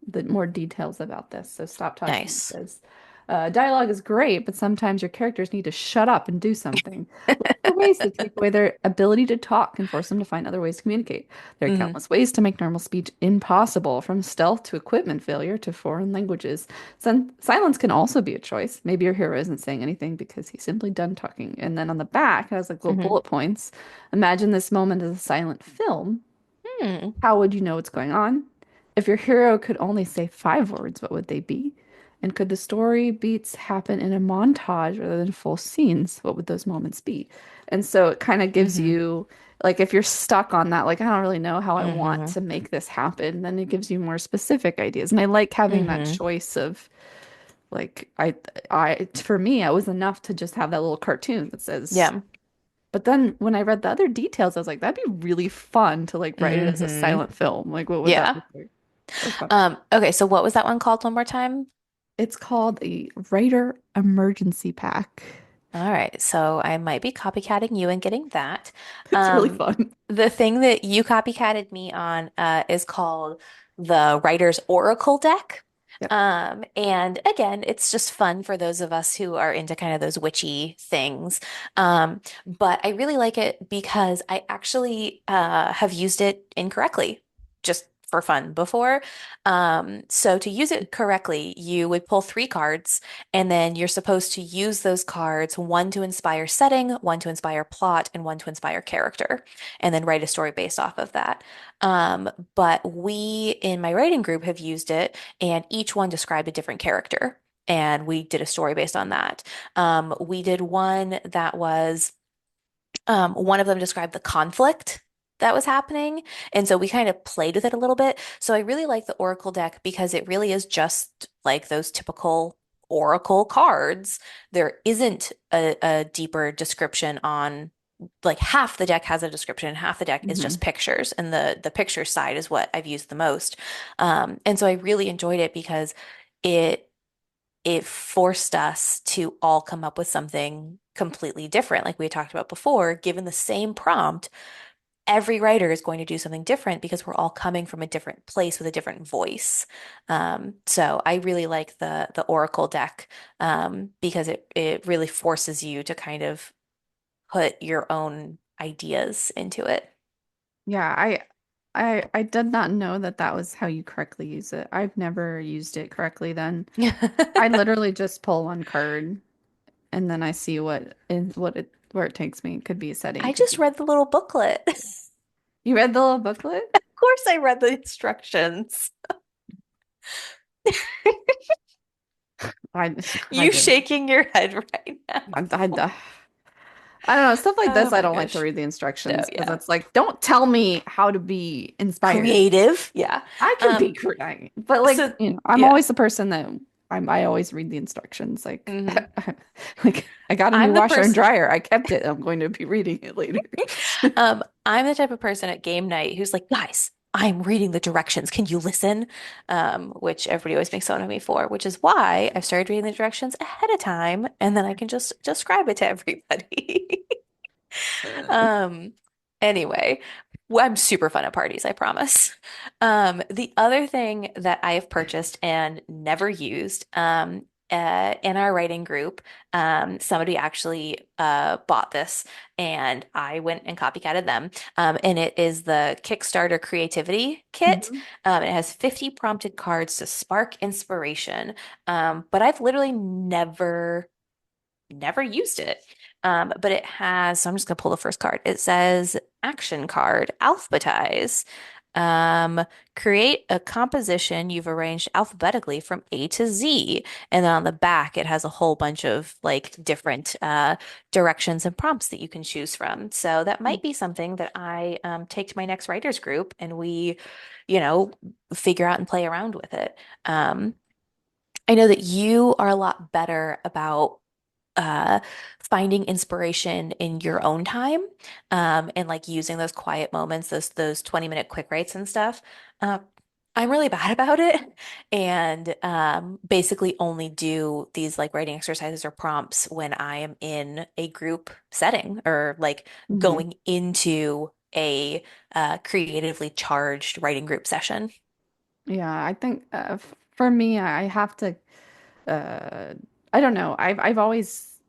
the more details about this. So stop talking Nice. says dialogue is great, but sometimes your characters need to shut up and do something. Look for ways to take away their ability to talk and force them to find other ways to communicate. There are Hmm. countless ways to make normal speech impossible, from stealth to equipment failure to foreign languages. Silence can also be a choice. Maybe your hero isn't saying anything because he's simply done talking. And then on the back, it has like little Hmm. bullet points. Imagine this moment as a silent film. Hmm. How would you know what's going on? If your hero could only say 5 words, what would they be? And could the story beats happen in a montage rather than full scenes? What would those moments be? And so it kind of gives Hmm. you, like, if you're stuck on that, like, I don't really know how I want Hmm. to make this happen, then it gives you more specific ideas. And I like having that Hmm. choice of, like, for me, it was enough to just have that little cartoon that says, Yeah. but then when I read the other details, I was like, that'd be really fun to like write it as a Hmm. silent film. Like, what would that Yeah. look like? That was fun. Okay, so what was that one called one more time? It's called the Writer Emergency Pack. All right, so I might be copycatting you and getting that. It's really Um, fun. the thing that you copycatted me on is called the Writer's Oracle deck. Yep. And again, it's just fun for those of us who are into kind of those witchy things. But I really like it because I actually have used it incorrectly, just for fun before. So to use it correctly, you would pull 3 cards. And then you're supposed to use those cards, one to inspire setting, one to inspire plot, and one to inspire character, and then write a story based off of that. But we in my writing group have used it, and each one described a different character. And we did a story based on that. We did one that was one of them described the conflict that was happening. And so we kind of played with it a little bit. So I really like the Oracle deck because it really is just like those typical Oracle cards. There isn't a deeper description on like half the deck has a description, half the deck is Hmm. just pictures, and the picture side is what I've used the most. And so I really enjoyed it because it it forced us to all come up with something completely different. Like we talked about before, given the same prompt, every writer is going to do something different because we're all coming from a different place with a different voice. So I really like the Oracle deck because it really forces you to kind of put your own ideas into it. Yeah, I did not know that that was how you correctly use it. I've never used it correctly then. I literally just pull one card and then I see what it where it takes me. It could be a setting, I it could just be. read the little booklet. You read the little booklet? Of course, I read the instructions. I I You did. shaking your head right now. I don't know, stuff like Oh this I my don't like to gosh. read the No, instructions because yeah. it's like don't tell me how to be inspired. Creative. Yeah. I can be Um, creative, but like, so I'm yeah. always the person that I always read the instructions. Like, hmm like I got a new I'm the washer and person dryer. I kept it. I'm going to be reading it later. I'm the type of person at game night who's like, guys, I'm reading the directions. Can you listen? Which everybody always makes fun of me for, which is why I've started reading the directions ahead of time, and then I can just describe it to everybody. Um, anyway, I'm super fun at parties, I promise. The other thing that I have purchased and never used, in our writing group, somebody actually bought this, and I went and copycatted them. And it is the Kickstarter Creativity Kit. Mhm. It has 50 prompted cards to spark inspiration. But I've literally never used it. But it has, so I'm just gonna pull the first card. It says action card, alphabetize. Um, Create a composition you've arranged alphabetically from A to Z. And then on the back, it has a whole bunch of like different directions and prompts that you can choose from. So that might be something that I take to my next writers group and we, you know, figure out and play around with it. Um, I know that you are a lot better about uh finding inspiration in your own time and like using those quiet moments, those 20-minute quick writes and stuff. Uh, I'm really bad about it and basically only do these like writing exercises or prompts when I am in a group setting or like Mhm. going into a creatively charged writing group session. Yeah, I think for me, I have to. Uh, I don't know. I've always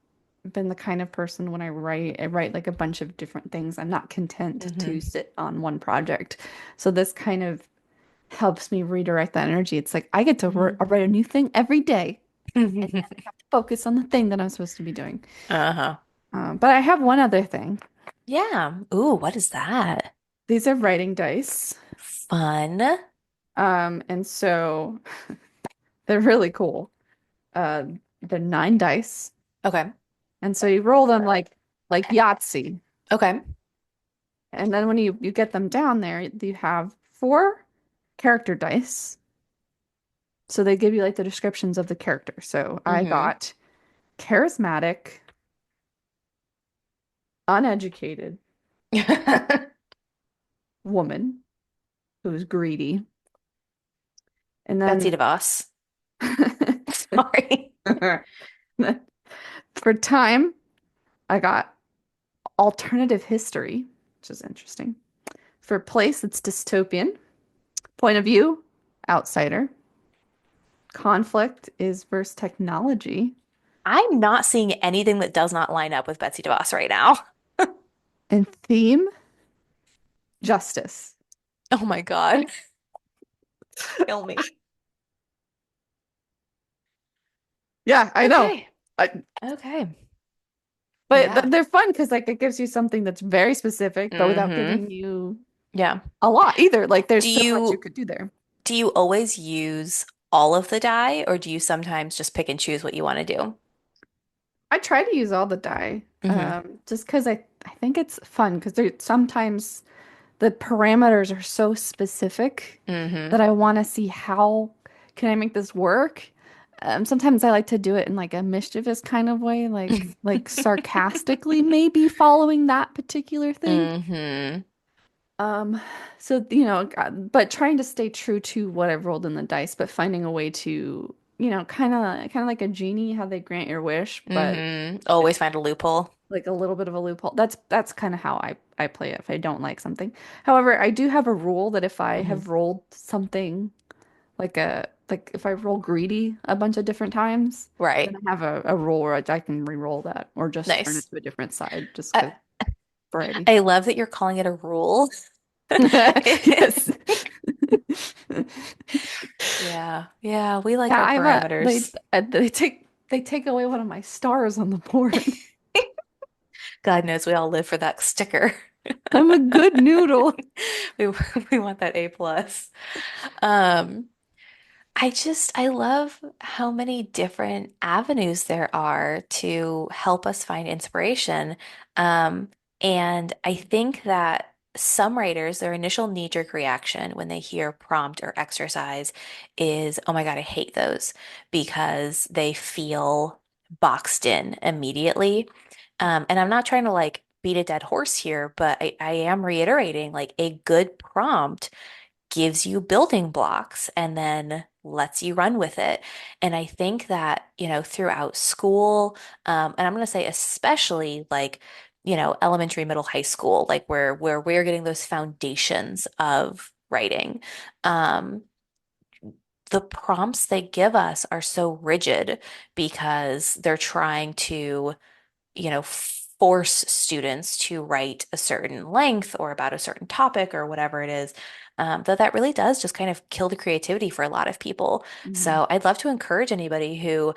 been the kind of person when I write like a bunch of different things. I'm not content to hmm sit on one project. So this kind of helps me redirect that energy. It's like I get to hmm write a new thing every day, and then I have to focus on the thing that I'm supposed to be doing. Uh-huh. But I have one other thing. Yeah. Ooh, what is that? These are writing dice. Fun. And so they're really cool. Uh, they're 9 dice, Okay. and so you roll them like Yahtzee. Okay. And then when you get them down there, you have 4 character dice. So they give you like the descriptions of the character. So I hmm got charismatic, uneducated woman who's greedy. And Betsy then DeVos. Sorry. for time, I got alternative history, which is interesting. For place, it's dystopian. Point of view, outsider. Conflict is versus technology. I'm not seeing anything that does not line up with Betsy DeVos right now. And theme, justice. Oh my God. Kill me. Yeah, I know. Okay. I, Okay. but Yeah. they're fun because like it gives you something that's very specific, but without hmm giving you Yeah. a lot either. Like there's Do so much you you could do there. do you always use all of the die or do you sometimes just pick and choose what you want to do? I try to use all the die, hmm just because I think it's fun because there sometimes the parameters are so specific hmm that I want to see how can I make this work. Sometimes I like to do it in like a mischievous kind of way, like sarcastically maybe following that particular thing. hmm Um, so but trying to stay true to what I've rolled in the dice, but finding a way to kind of like a genie, how they grant your wish, but Always it's find a loophole. like a little bit of a loophole. That's kind of how I play it if I don't like something. However, I do have a rule that if I Hmm. have rolled something like if I roll greedy a bunch of different times, then Right. I have a rule where I can re-roll that or just turn it Nice. to a different side just I, because variety. I love that you're calling it a rule. Yes. Yeah. Yeah, we like Yeah, our I have a parameters. they take away one of my stars on the board. God knows we all live for that sticker. I'm a good noodle. We we want that A plus. Um, I love how many different avenues there are to help us find inspiration. Um, and I think that some writers, their initial knee-jerk reaction when they hear prompt or exercise is, oh my God, I hate those because they feel boxed in immediately. And I'm not trying to like beat a dead horse here, but I am reiterating like a good prompt gives you building blocks and then lets you run with it. And I think that, throughout school, and I'm going to say especially like, elementary, middle, high school, like where we're getting those foundations of writing. Um, the prompts they give us are so rigid because they're trying to force students to write a certain length or about a certain topic or whatever it is, that really does just kind of kill the creativity for a lot of people. Mhm. So I'd love to encourage anybody who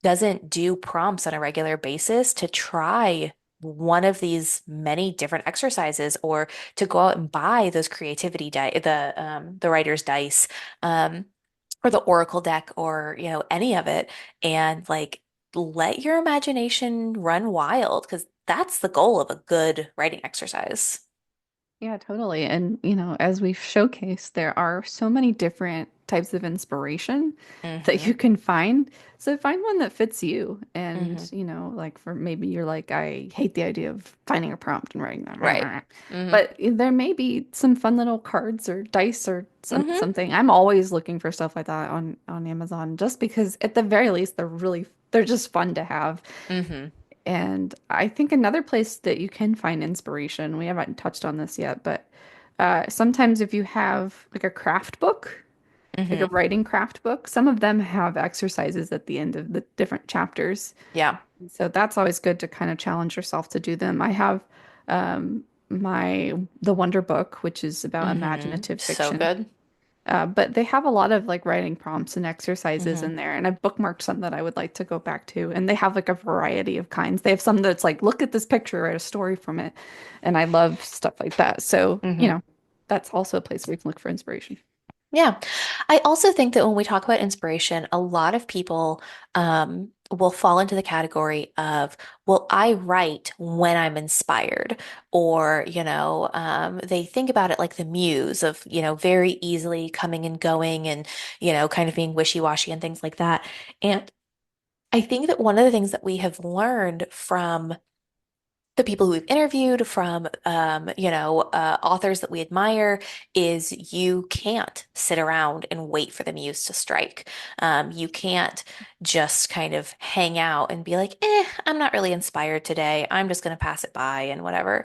doesn't do prompts on a regular basis to try one of these many different exercises or to go out and buy those creativity the writer's dice um or the Oracle deck or any of it and like let your imagination run wild because that's the goal of a good writing exercise. Yeah, totally. And, as we've showcased, there are so many different types of inspiration that Hmm. you can find. So find one that fits you. And, Hmm. like for maybe you're like, I hate the idea of finding a prompt and writing Right. that. Hmm. But there may be some fun little cards or dice or Hmm. something. I'm always looking for stuff like that on Amazon just because at the very least they're just fun to have. Hmm. And I think another place that you can find inspiration, we haven't touched on this yet, but sometimes if you have like a craft book, like a Hmm. writing craft book, some of them have exercises at the end of the different chapters. Yeah. So that's always good to kind of challenge yourself to do them. I have the Wonder Book, which is about imaginative So fiction. good. But they have a lot of like writing prompts and exercises Hmm. in there. And I've bookmarked some that I would like to go back to. And they have like a variety of kinds. They have some that's like, look at this picture, write a story from it. And I love stuff like that. So, Hmm. that's also a place where you can look for inspiration. Yeah. I also think that when we talk about inspiration, a lot of people will fall into the category of, well, I write when I'm inspired. Or, they think about it like the muse of, very easily coming and going and, kind of being wishy-washy and things like that. And I think that one of the things that we have learned from the people who we've interviewed from authors that we admire is you can't sit around and wait for the muse to strike. You can't just kind of hang out and be like, I'm not really inspired today. I'm just going to pass it by and whatever.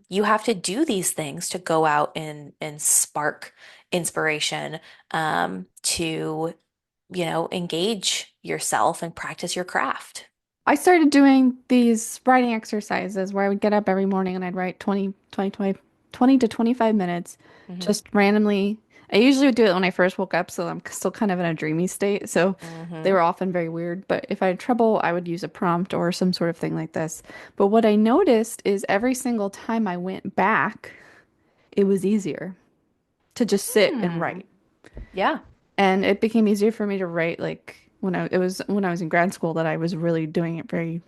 You have to do these things to go out and spark inspiration, to engage yourself and practice your craft. I started doing these writing exercises where I would get up every morning and I'd write 20 to 25 minutes Hmm. just randomly. I usually would do it when I first woke up, so I'm still kind of in a dreamy state. So they Hmm. were often very weird. But if I had trouble, I would use a prompt or some sort of thing like this. But what I noticed is every single time I went back, it was easier to just sit and Hmm. write. Yeah. And it became easier for me to write like it was when I was in grad school that I was really doing it very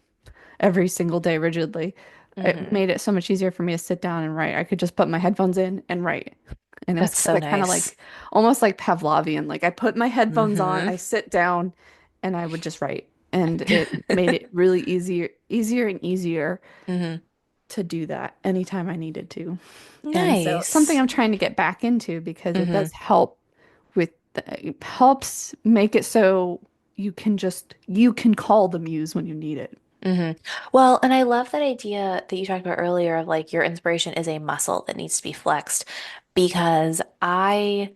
every single day rigidly. It Hmm. made it so much easier for me to sit down and write. I could just put my headphones in and write. And That's instead, so I kind of nice. like almost like Pavlovian, like I put my headphones on, Hmm. I sit down, and I would just write. And it made it really easier and easier Hmm. to do that anytime I needed to. And so something Nice. I'm trying to get back into because it Hmm. does help with it helps make it so you can call the muse when you need it. hmm Well, and I love that idea that you talked about earlier of like your inspiration is a muscle that needs to be flexed because I,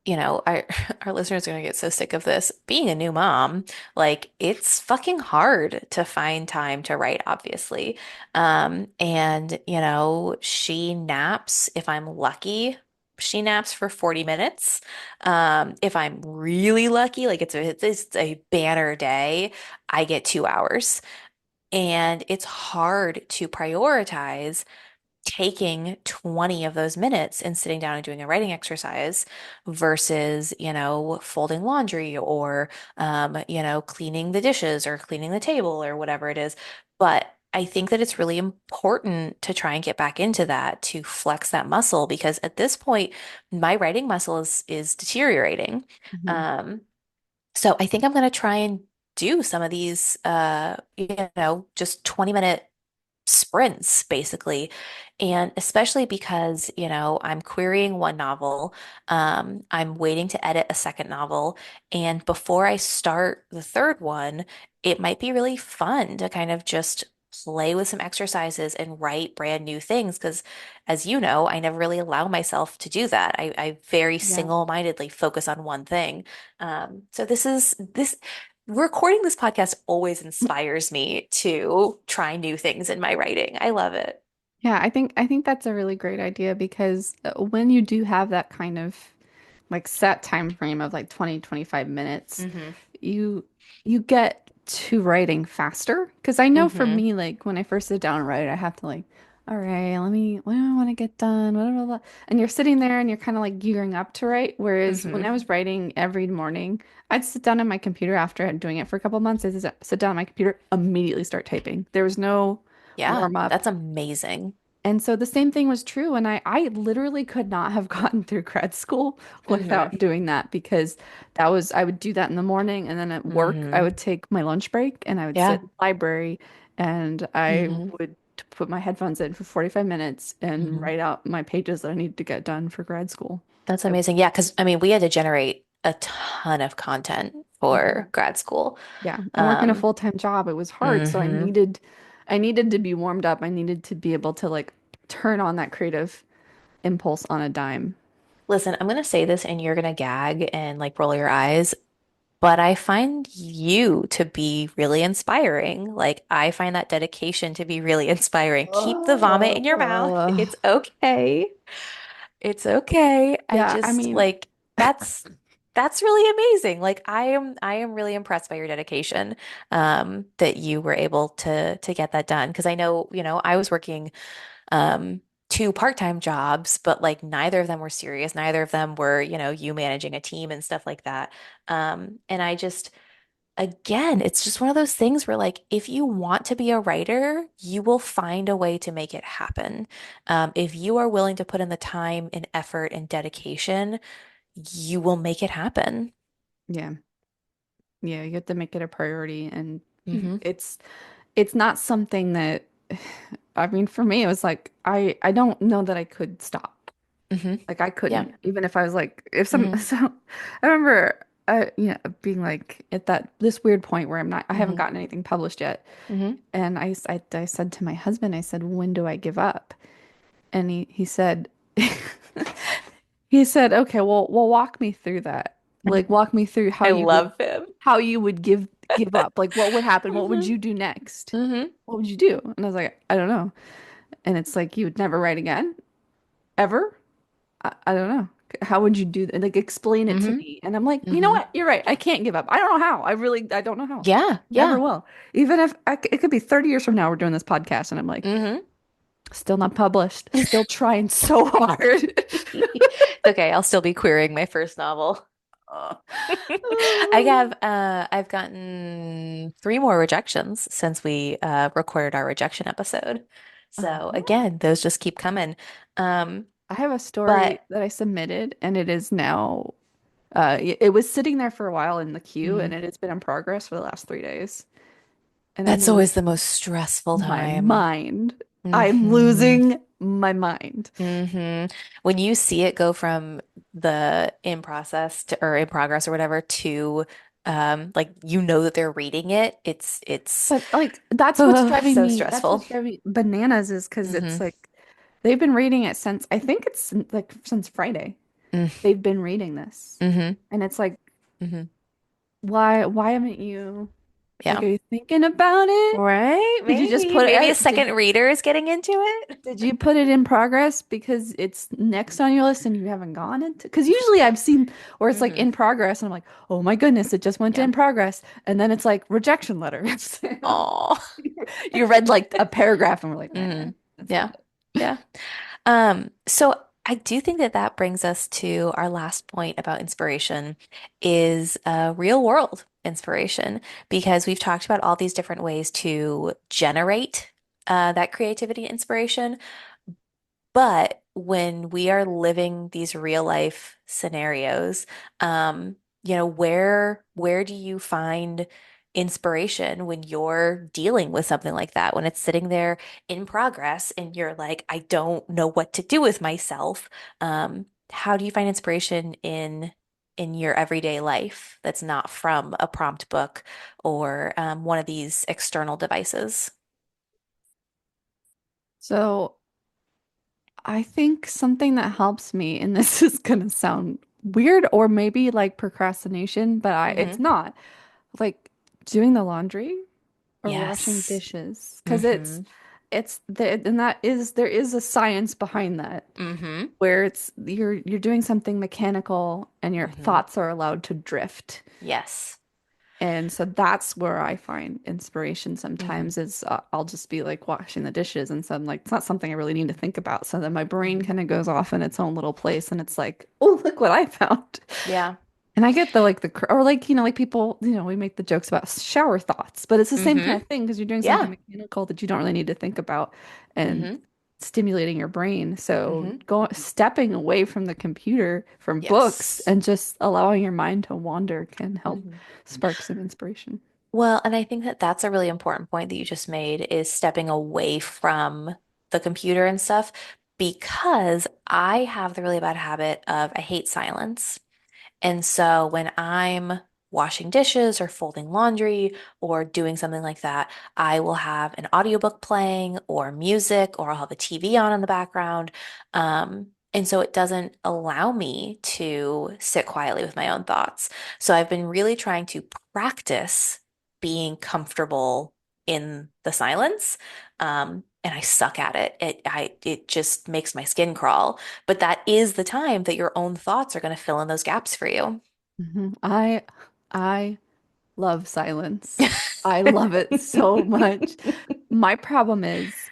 our listeners are going to get so sick of this. Being a new mom, like it's fucking hard to find time to write, obviously. And she naps if I'm lucky. She naps for 40 minutes. If I'm really lucky, like it's a banner day, I get 2 hours. And it's hard to prioritize taking 20 of those minutes and sitting down and doing a writing exercise versus, folding laundry or, cleaning the dishes or cleaning the table or whatever it is. But I think that it's really important to try and get back into that to flex that muscle because at this point, my writing muscle is deteriorating. Mhm. Um, so I think I'm going to try and do some of these, just 20-minute sprints basically. And especially because, I'm querying one novel, I'm waiting to edit a second novel, and before I start the third one, it might be really fun to kind of just play with some exercises and write brand new things because as you know, I never really allow myself to do that. I very Yeah. single-mindedly focus on one thing. So this recording this podcast always inspires me to try new things in my writing. I love it. Yeah, I think that's a really great idea because when you do have that kind of like set time frame of like 20 25 minutes, hmm you you get to writing faster. Because I know for hmm me, like when I first sit down and write, I have to like, all right, what do I want to get done? Blah, blah, blah. And you're sitting there and you're kind of like gearing up to write. Whereas when I hmm was writing every morning, I'd sit down on my computer after I'd doing it for a couple months. I'd sit down on my computer, immediately start typing. There was no Yeah, warm up. that's amazing. And so the same thing was true. And I literally could not have gotten through grad school hmm without doing that because I would do that in the morning. And then at work, I hmm would take my lunch break and I would sit Yeah. in the library and I hmm would put my headphones in for 45 minutes and hmm write out my pages that I needed to get done for grad school. That's I, amazing. Yeah, because I mean, we had to generate a ton of content Mhm. for grad school. Yeah. And working a Um, full-time job, it was hard. So hmm I needed to be warmed up. I needed to be able to like turn on that creative impulse on a dime. Listen, I'm gonna say this and you're gonna gag and like roll your eyes. But I find you to be really inspiring. Like, I find that dedication to be really inspiring. Keep the vomit in your mouth. Uh, It's okay. It's okay. I yeah, I just mean, like that's really amazing. Like I am really impressed by your dedication that you were able to get that done because I know, I was working um two part-time jobs, but like neither of them were serious. Neither of them were, you managing a team and stuff like that. And I just again, it's just one of those things where, like, if you want to be a writer, you will find a way to make it happen. If you are willing to put in the time and effort and dedication, you will make it happen. yeah, yeah, you have to make it a priority, and hmm it's not something that, I mean, for me, it was like I don't know that I could stop. hmm Like I Yeah. couldn't, even if I was like, if some, hmm so I remember, being like at this weird point where I haven't hmm gotten anything published yet, hmm and I said to my husband, I said, when do I give up? And he said, he said, okay, well, walk me through that. Like, walk me through I love him. how you would give up. Like, what would happen? What would hmm you do next? hmm What would you do? And I was like, I don't know. And it's like, you would never write again, ever? I don't know. How would you do that? Like, explain it to hmm me. And I'm like, you know hmm what? You're right. I can't give up. I don't know how. I don't know how. Yeah. Never Yeah. will. Even if it could be 30 years from now, we're doing this podcast, and I'm like, hmm still not published, still trying so hard. It's okay. I'll still be querying my first novel. I've gotten three more rejections since we recorded our rejection episode. So Uh-huh. again, those just keep coming. Um, I have a story but that I submitted, and it is now, it was sitting there for a while in the queue, and mhm, it has been in progress for the last 3 days. And I that's made always the most stressful my time. mind. I'm Hmm. losing my mind. Hmm. When you see it go from the in process to or in progress or whatever to like you know that they're reading it, it's But like that's what's oh, driving so me, that's what's stressful. driving me bananas is because it's Hmm. like they've been reading it since I think it's like since Friday. They've been reading this. Mm-hmm. And it's like, Hmm. why haven't you like Yeah. are you thinking about it? Right? Did you just put Maybe a it second reader is getting into it. did you put it in progress because it's next on your list and you haven't gone into? Because usually I've seen where it's like Hmm. in progress and I'm like, oh my goodness, it just went to Yeah. in progress. And then it's like rejection letter. Oh. You read like a paragraph and we're like, Hmm. nah, that's Yeah. not it. Yeah. So I do think that that brings us to our last point about inspiration is real world inspiration, because we've talked about all these different ways to generate that creativity and inspiration. But when we are living these real life scenarios, where do you find inspiration when you're dealing with something like that? When it's sitting there in progress and you're like, I don't know what to do with myself. How do you find inspiration in your everyday life that's not from a prompt book or one of these external devices? So I think something that helps me, and this is gonna sound weird or maybe like procrastination, but it's Hmm. not like doing the laundry or washing Yes. dishes because Hmm. it's the and that is there is a science behind that Hmm. where it's you're doing something mechanical and your Hmm. thoughts are allowed to drift. Yes. And so that's where I find inspiration Hmm. sometimes is I'll just be like washing the dishes and so I'm like it's not something I really need to think about. So then my brain Hmm. kind of goes off in its own little place and it's like, oh, look what I found. Yeah. And I get the like or like like people we make the jokes about shower thoughts, but it's the same Hmm. kind of thing because you're doing something Yeah. mechanical that you don't really need to think about and Hmm. stimulating your brain. So Hmm. stepping away from the computer, from books, Yes. and just allowing your mind to wander can help Hmm. spark some inspiration. Well, and I think that that's a really important point that you just made is stepping away from the computer and stuff because I have the really bad habit of I hate silence. And so when I'm washing dishes or folding laundry or doing something like that, I will have an audiobook playing or music or I'll have a TV on in the background. And so it doesn't allow me to sit quietly with my own thoughts. So I've been really trying to practice being comfortable in the silence. And I suck at it. It just makes my skin crawl. But that is the time that your own thoughts are going to fill in those gaps for you. I love silence. I love it so much. My problem is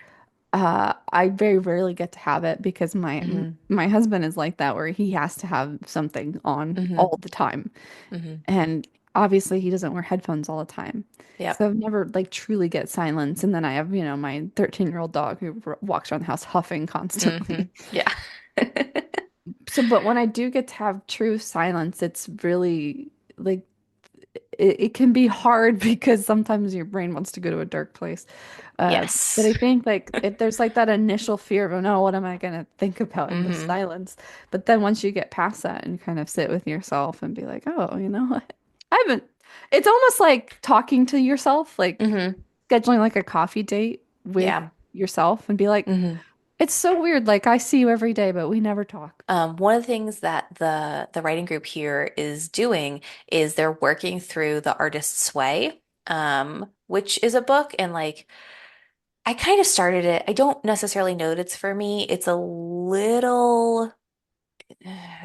I very rarely get to have it because Hmm. my husband is like that where he has to have something on Hmm. all the time. Hmm. And obviously he doesn't wear headphones all the time. So Yep. I've never like truly get silence. And then I have, my 13-year-old dog who walks around the house huffing Hmm. constantly. Yeah. So, but when I do get to have true silence, it's really like it can be hard because sometimes your brain wants to go to a dark place. But Yes. I think like if there's like that initial fear of, oh no, what am I gonna think about in the Hmm. silence? But then once you get past that and kind of sit with yourself and be like, oh, what? I haven't. It's almost like talking to yourself, like Hmm. scheduling like a coffee date with Yeah. yourself and be like, Hmm. it's so weird. Like I see you every day, but we never talk. One of the things that the writing group here is doing is they're working through The Artist's Way, which is a book, and like I kind of started it. I don't necessarily know that it's for me. It's a little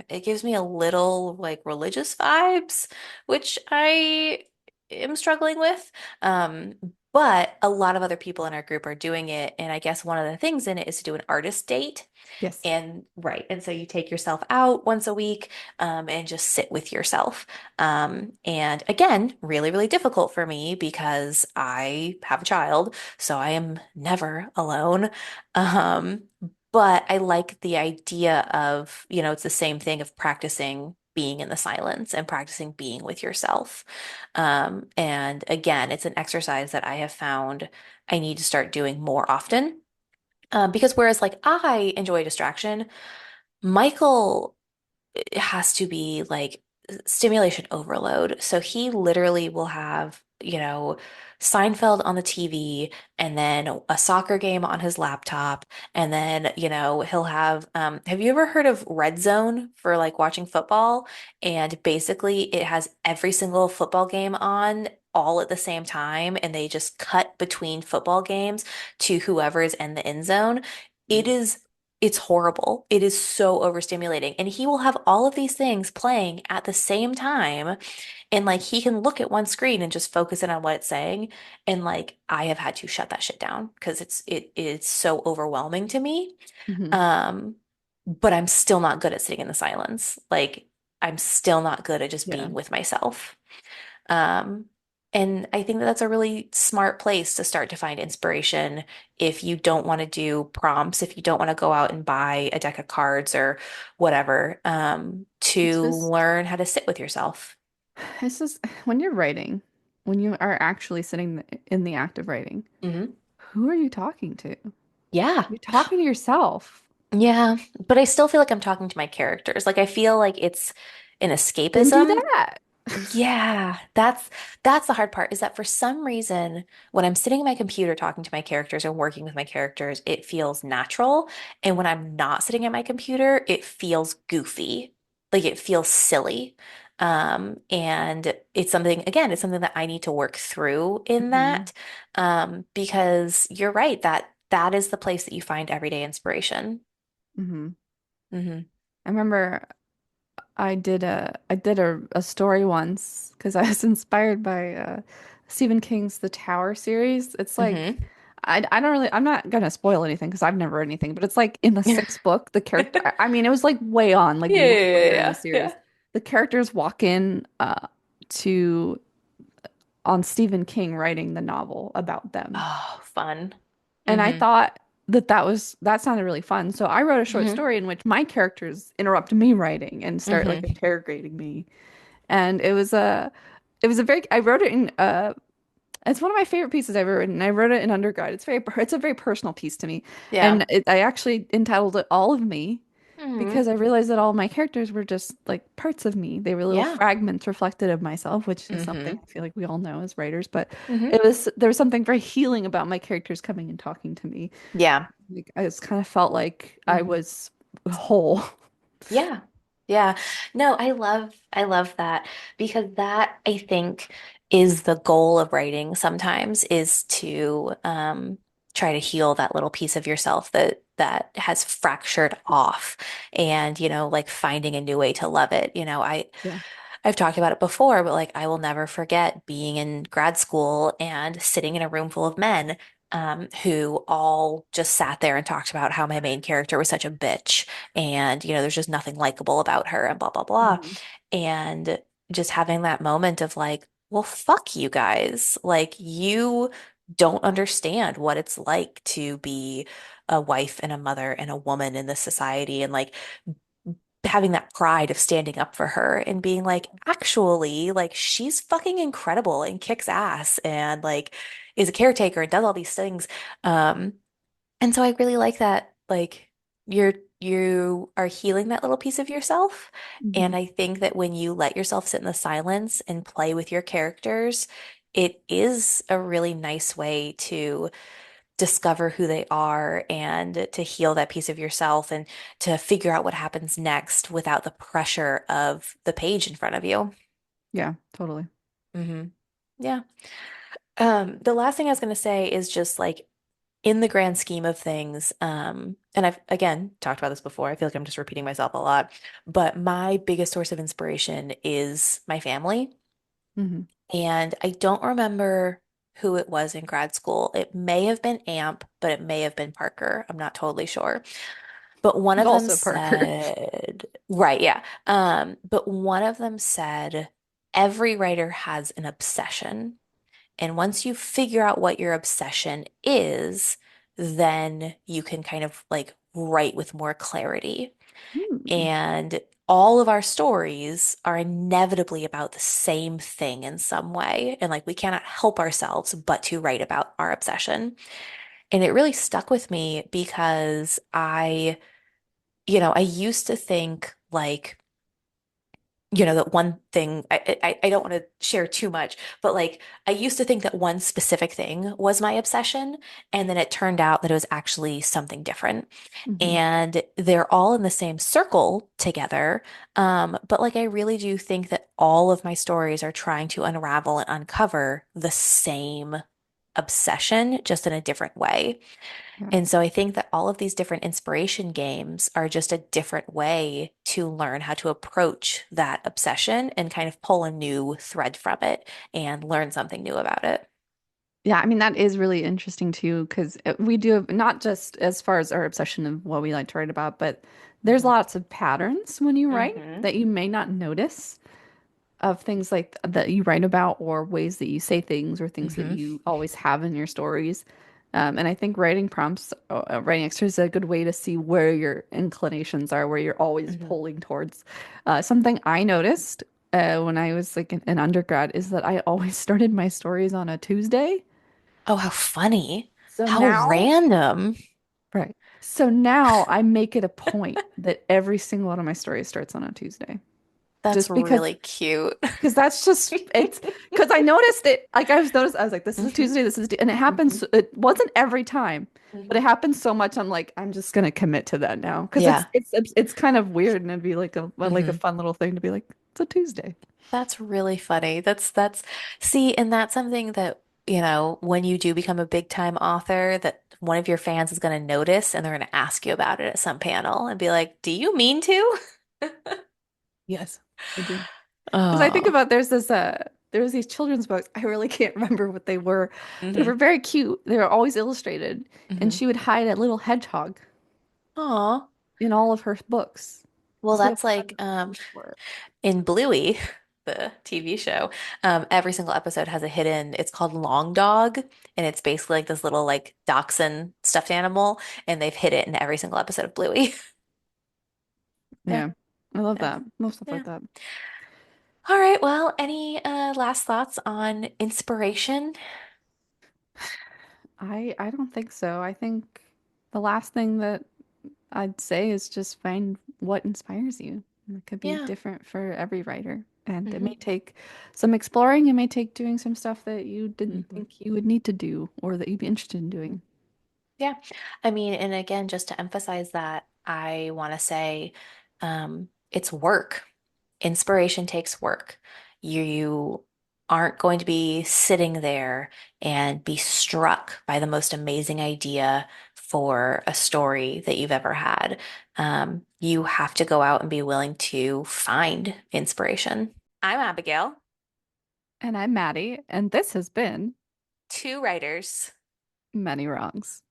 it gives me a little like religious vibes, which I am struggling with. Um, but a lot of other people in our group are doing it, and I guess one of the things in it is to do an artist date. Yes. And right. And so you take yourself out once a week and just sit with yourself. And again, really, really difficult for me because I have a child, so I am never alone. Um, but I like the idea of, it's the same thing of practicing being in the silence and practicing being with yourself. And again, it's an exercise that I have found I need to start doing more often Because whereas like I enjoy distraction, Michael it has to be like stimulation overload. So he literally will have, Seinfeld on the TV and then a soccer game on his laptop. And then, he'll have you ever heard of Red Zone for like watching football? And basically it has every single football game on all at the same time. And they just cut between football games to whoever is in the end zone. It Mm. is it's horrible. It is so overstimulating. And he will have all of these things playing at the same time. And like he can look at one screen and just focus in on what it's saying. And like I have had to shut that shit down because it is so overwhelming to me. Hmm. Um, but I'm still not good at sitting in the silence. Like I'm still not good at just Yeah. being with myself. Um, and I think that that's a really smart place to start to find inspiration if you don't want to do prompts, if you don't want to go out and buy a deck of cards or whatever, It's to just, learn how to sit with yourself. it's just when you're writing, when you are actually sitting in the act of writing, Hmm. who are you talking to? Yeah. You're talking to yourself. Yeah. But I still feel like I'm talking to my characters. Like I feel like it's an Then do escapism. that. Yeah, that's the hard part is that for some reason when I'm sitting at my computer talking to my characters or working with my characters, it feels natural. And when I'm not sitting at my computer, it feels goofy. Like it feels silly. And it's something, again, it's something that I need to work through in Hmm. that. Because you're right, that is the place that you find everyday inspiration. Hmm. Hmm. I remember I did a story once because I was inspired by Stephen King's The Tower series. It's like Hmm. I don't really I'm not gonna spoil anything because I've never read anything, but it's like in the sixth book, the character I mean it was like way on, like Yeah, much yeah, later in the yeah, series. yeah. The characters walk in to on Stephen King writing the novel about them. Oh, fun. And I Hmm. thought that sounded really fun. So I wrote a short Hmm. story in which my characters interrupt me writing and start like Hmm. interrogating me. And it was a very I wrote it in it's one of my favorite pieces I've ever written. I wrote it in undergrad. It's a very personal piece to me. Yeah. And I actually entitled it All of Me Hmm. because I realized that all my characters were just like parts of me. They were little Yeah. fragments reflected of myself, which is Hmm. something I feel like we all know as writers, but Hmm. there was something very healing about my characters coming and talking to me. Yeah. Like I just kind of felt like I Hmm. was whole. Yeah. Yeah. No, I love that because that I think is the goal of writing sometimes is to try to heal that little piece of yourself that has fractured off and like finding a new way to love it. Yeah. I've talked about it before, but like I will never forget being in grad school and sitting in a room full of men who all just sat there and talked about how my main character was such a bitch and there's just nothing likable about her and blah blah blah. Mhm. And just having that moment of like, well, fuck you guys. Like you don't understand what it's like to be a wife and a mother and a woman in this society and like having that pride of standing up for her and being like, actually, like she's fucking incredible and kicks ass and like is a caretaker and does all these things. Um, and so I really like that, like you are healing that little piece of yourself. And Mhm. I think that when you let yourself sit in the silence and play with your characters, it is a really nice way to discover who they are and to heal that piece of yourself and to figure out what happens next without the pressure of the page in front of you. Yeah, totally. Hmm. Yeah. The last thing I was going to say is just like in the grand scheme of things, and I've again talked about this before. I feel like I'm just repeating myself a lot, but my biggest source of inspiration is my family. Hmm. And I don't remember who it was in grad school. It may have been Amp, but it may have been Parker. I'm not totally sure. But one He's of them also Parker. said, right, yeah. But one of them said, every writer has an obsession. And once you figure out what your obsession is, then you can kind of like write with more clarity. Hmm. And all of our stories are inevitably about the same thing in some way. And like we cannot help ourselves but to write about our obsession. And it really stuck with me because I used to think like, that one thing, I don't want to share too much, but like I used to think that one specific thing was my obsession. And then it turned out that it was actually something different. Hmm. And they're all in the same circle together. But like I really do think that all of my stories are trying to unravel and uncover the same obsession, just in a different way. Yeah. And so I think that all of these different inspiration games are just a different way to learn how to approach that obsession and kind of pull a new thread from it and learn something new about it. Yeah, I mean that is really interesting too, because we do have, not just as far as our obsession of what we like to write about, but there's Hmm. lots of patterns when you write Hmm. that you may not notice of things like that you write about, or ways that you say things, or things that Hmm. you always have in your stories. And I think writing prompts, writing extras is a good way to see where your inclinations are, where you're always Hmm. pulling towards. Something I noticed when I was like an undergrad is that I always started my stories on a Tuesday. Oh, how funny. So How now, random. right. So now I make it a point that every single one of my stories starts on a Tuesday. That's Just because really cute. that's just it's because I noticed it. Like I was like, this is a Hmm. Tuesday, this is and it Hmm. happens. It wasn't every time, but Hmm. it happens so much. I'm like, I'm just gonna commit to that now because Yeah. it's kind of weird, and it'd be like a Hmm. fun little thing to be like, it's a Tuesday. That's really funny. See, and that's something that, when you do become a big time author, that one of your fans is going to notice and they're going to ask you about it at some panel and be like, "Do you mean to?" Yes, I do. Because I think Oh. about there was these children's books. I really can't remember what they were, but they were Hmm. very cute. They were always illustrated, and Hmm. she would hide a little hedgehog Aw. in all of her books. Well, So we have that's to find like the name for it. in Bluey, the TV show, every single episode has a hidden, it's called Long Dog, and it's basically like this little like dachshund stuffed animal, and they've hid it in every single episode of Bluey. Yeah, Yeah, I love yeah, that. Love stuff yeah. like that. All right, well, any last thoughts on inspiration? I don't think so. I think the last thing that I'd say is just find what inspires you. And it could be Yeah. different for every writer. And it may Hmm. take some exploring. It may take doing some stuff that you didn't Hmm. think you would need to do or that you'd be interested in doing. Yeah. I mean, and again, just to emphasize that, I want to say it's work. Inspiration takes work. You aren't going to be sitting there and be struck by the most amazing idea for a story that you've ever had. You have to go out and be willing to find inspiration. I'm Abigail, And I'm Maddie, and this has been two writers. Many Wrongs.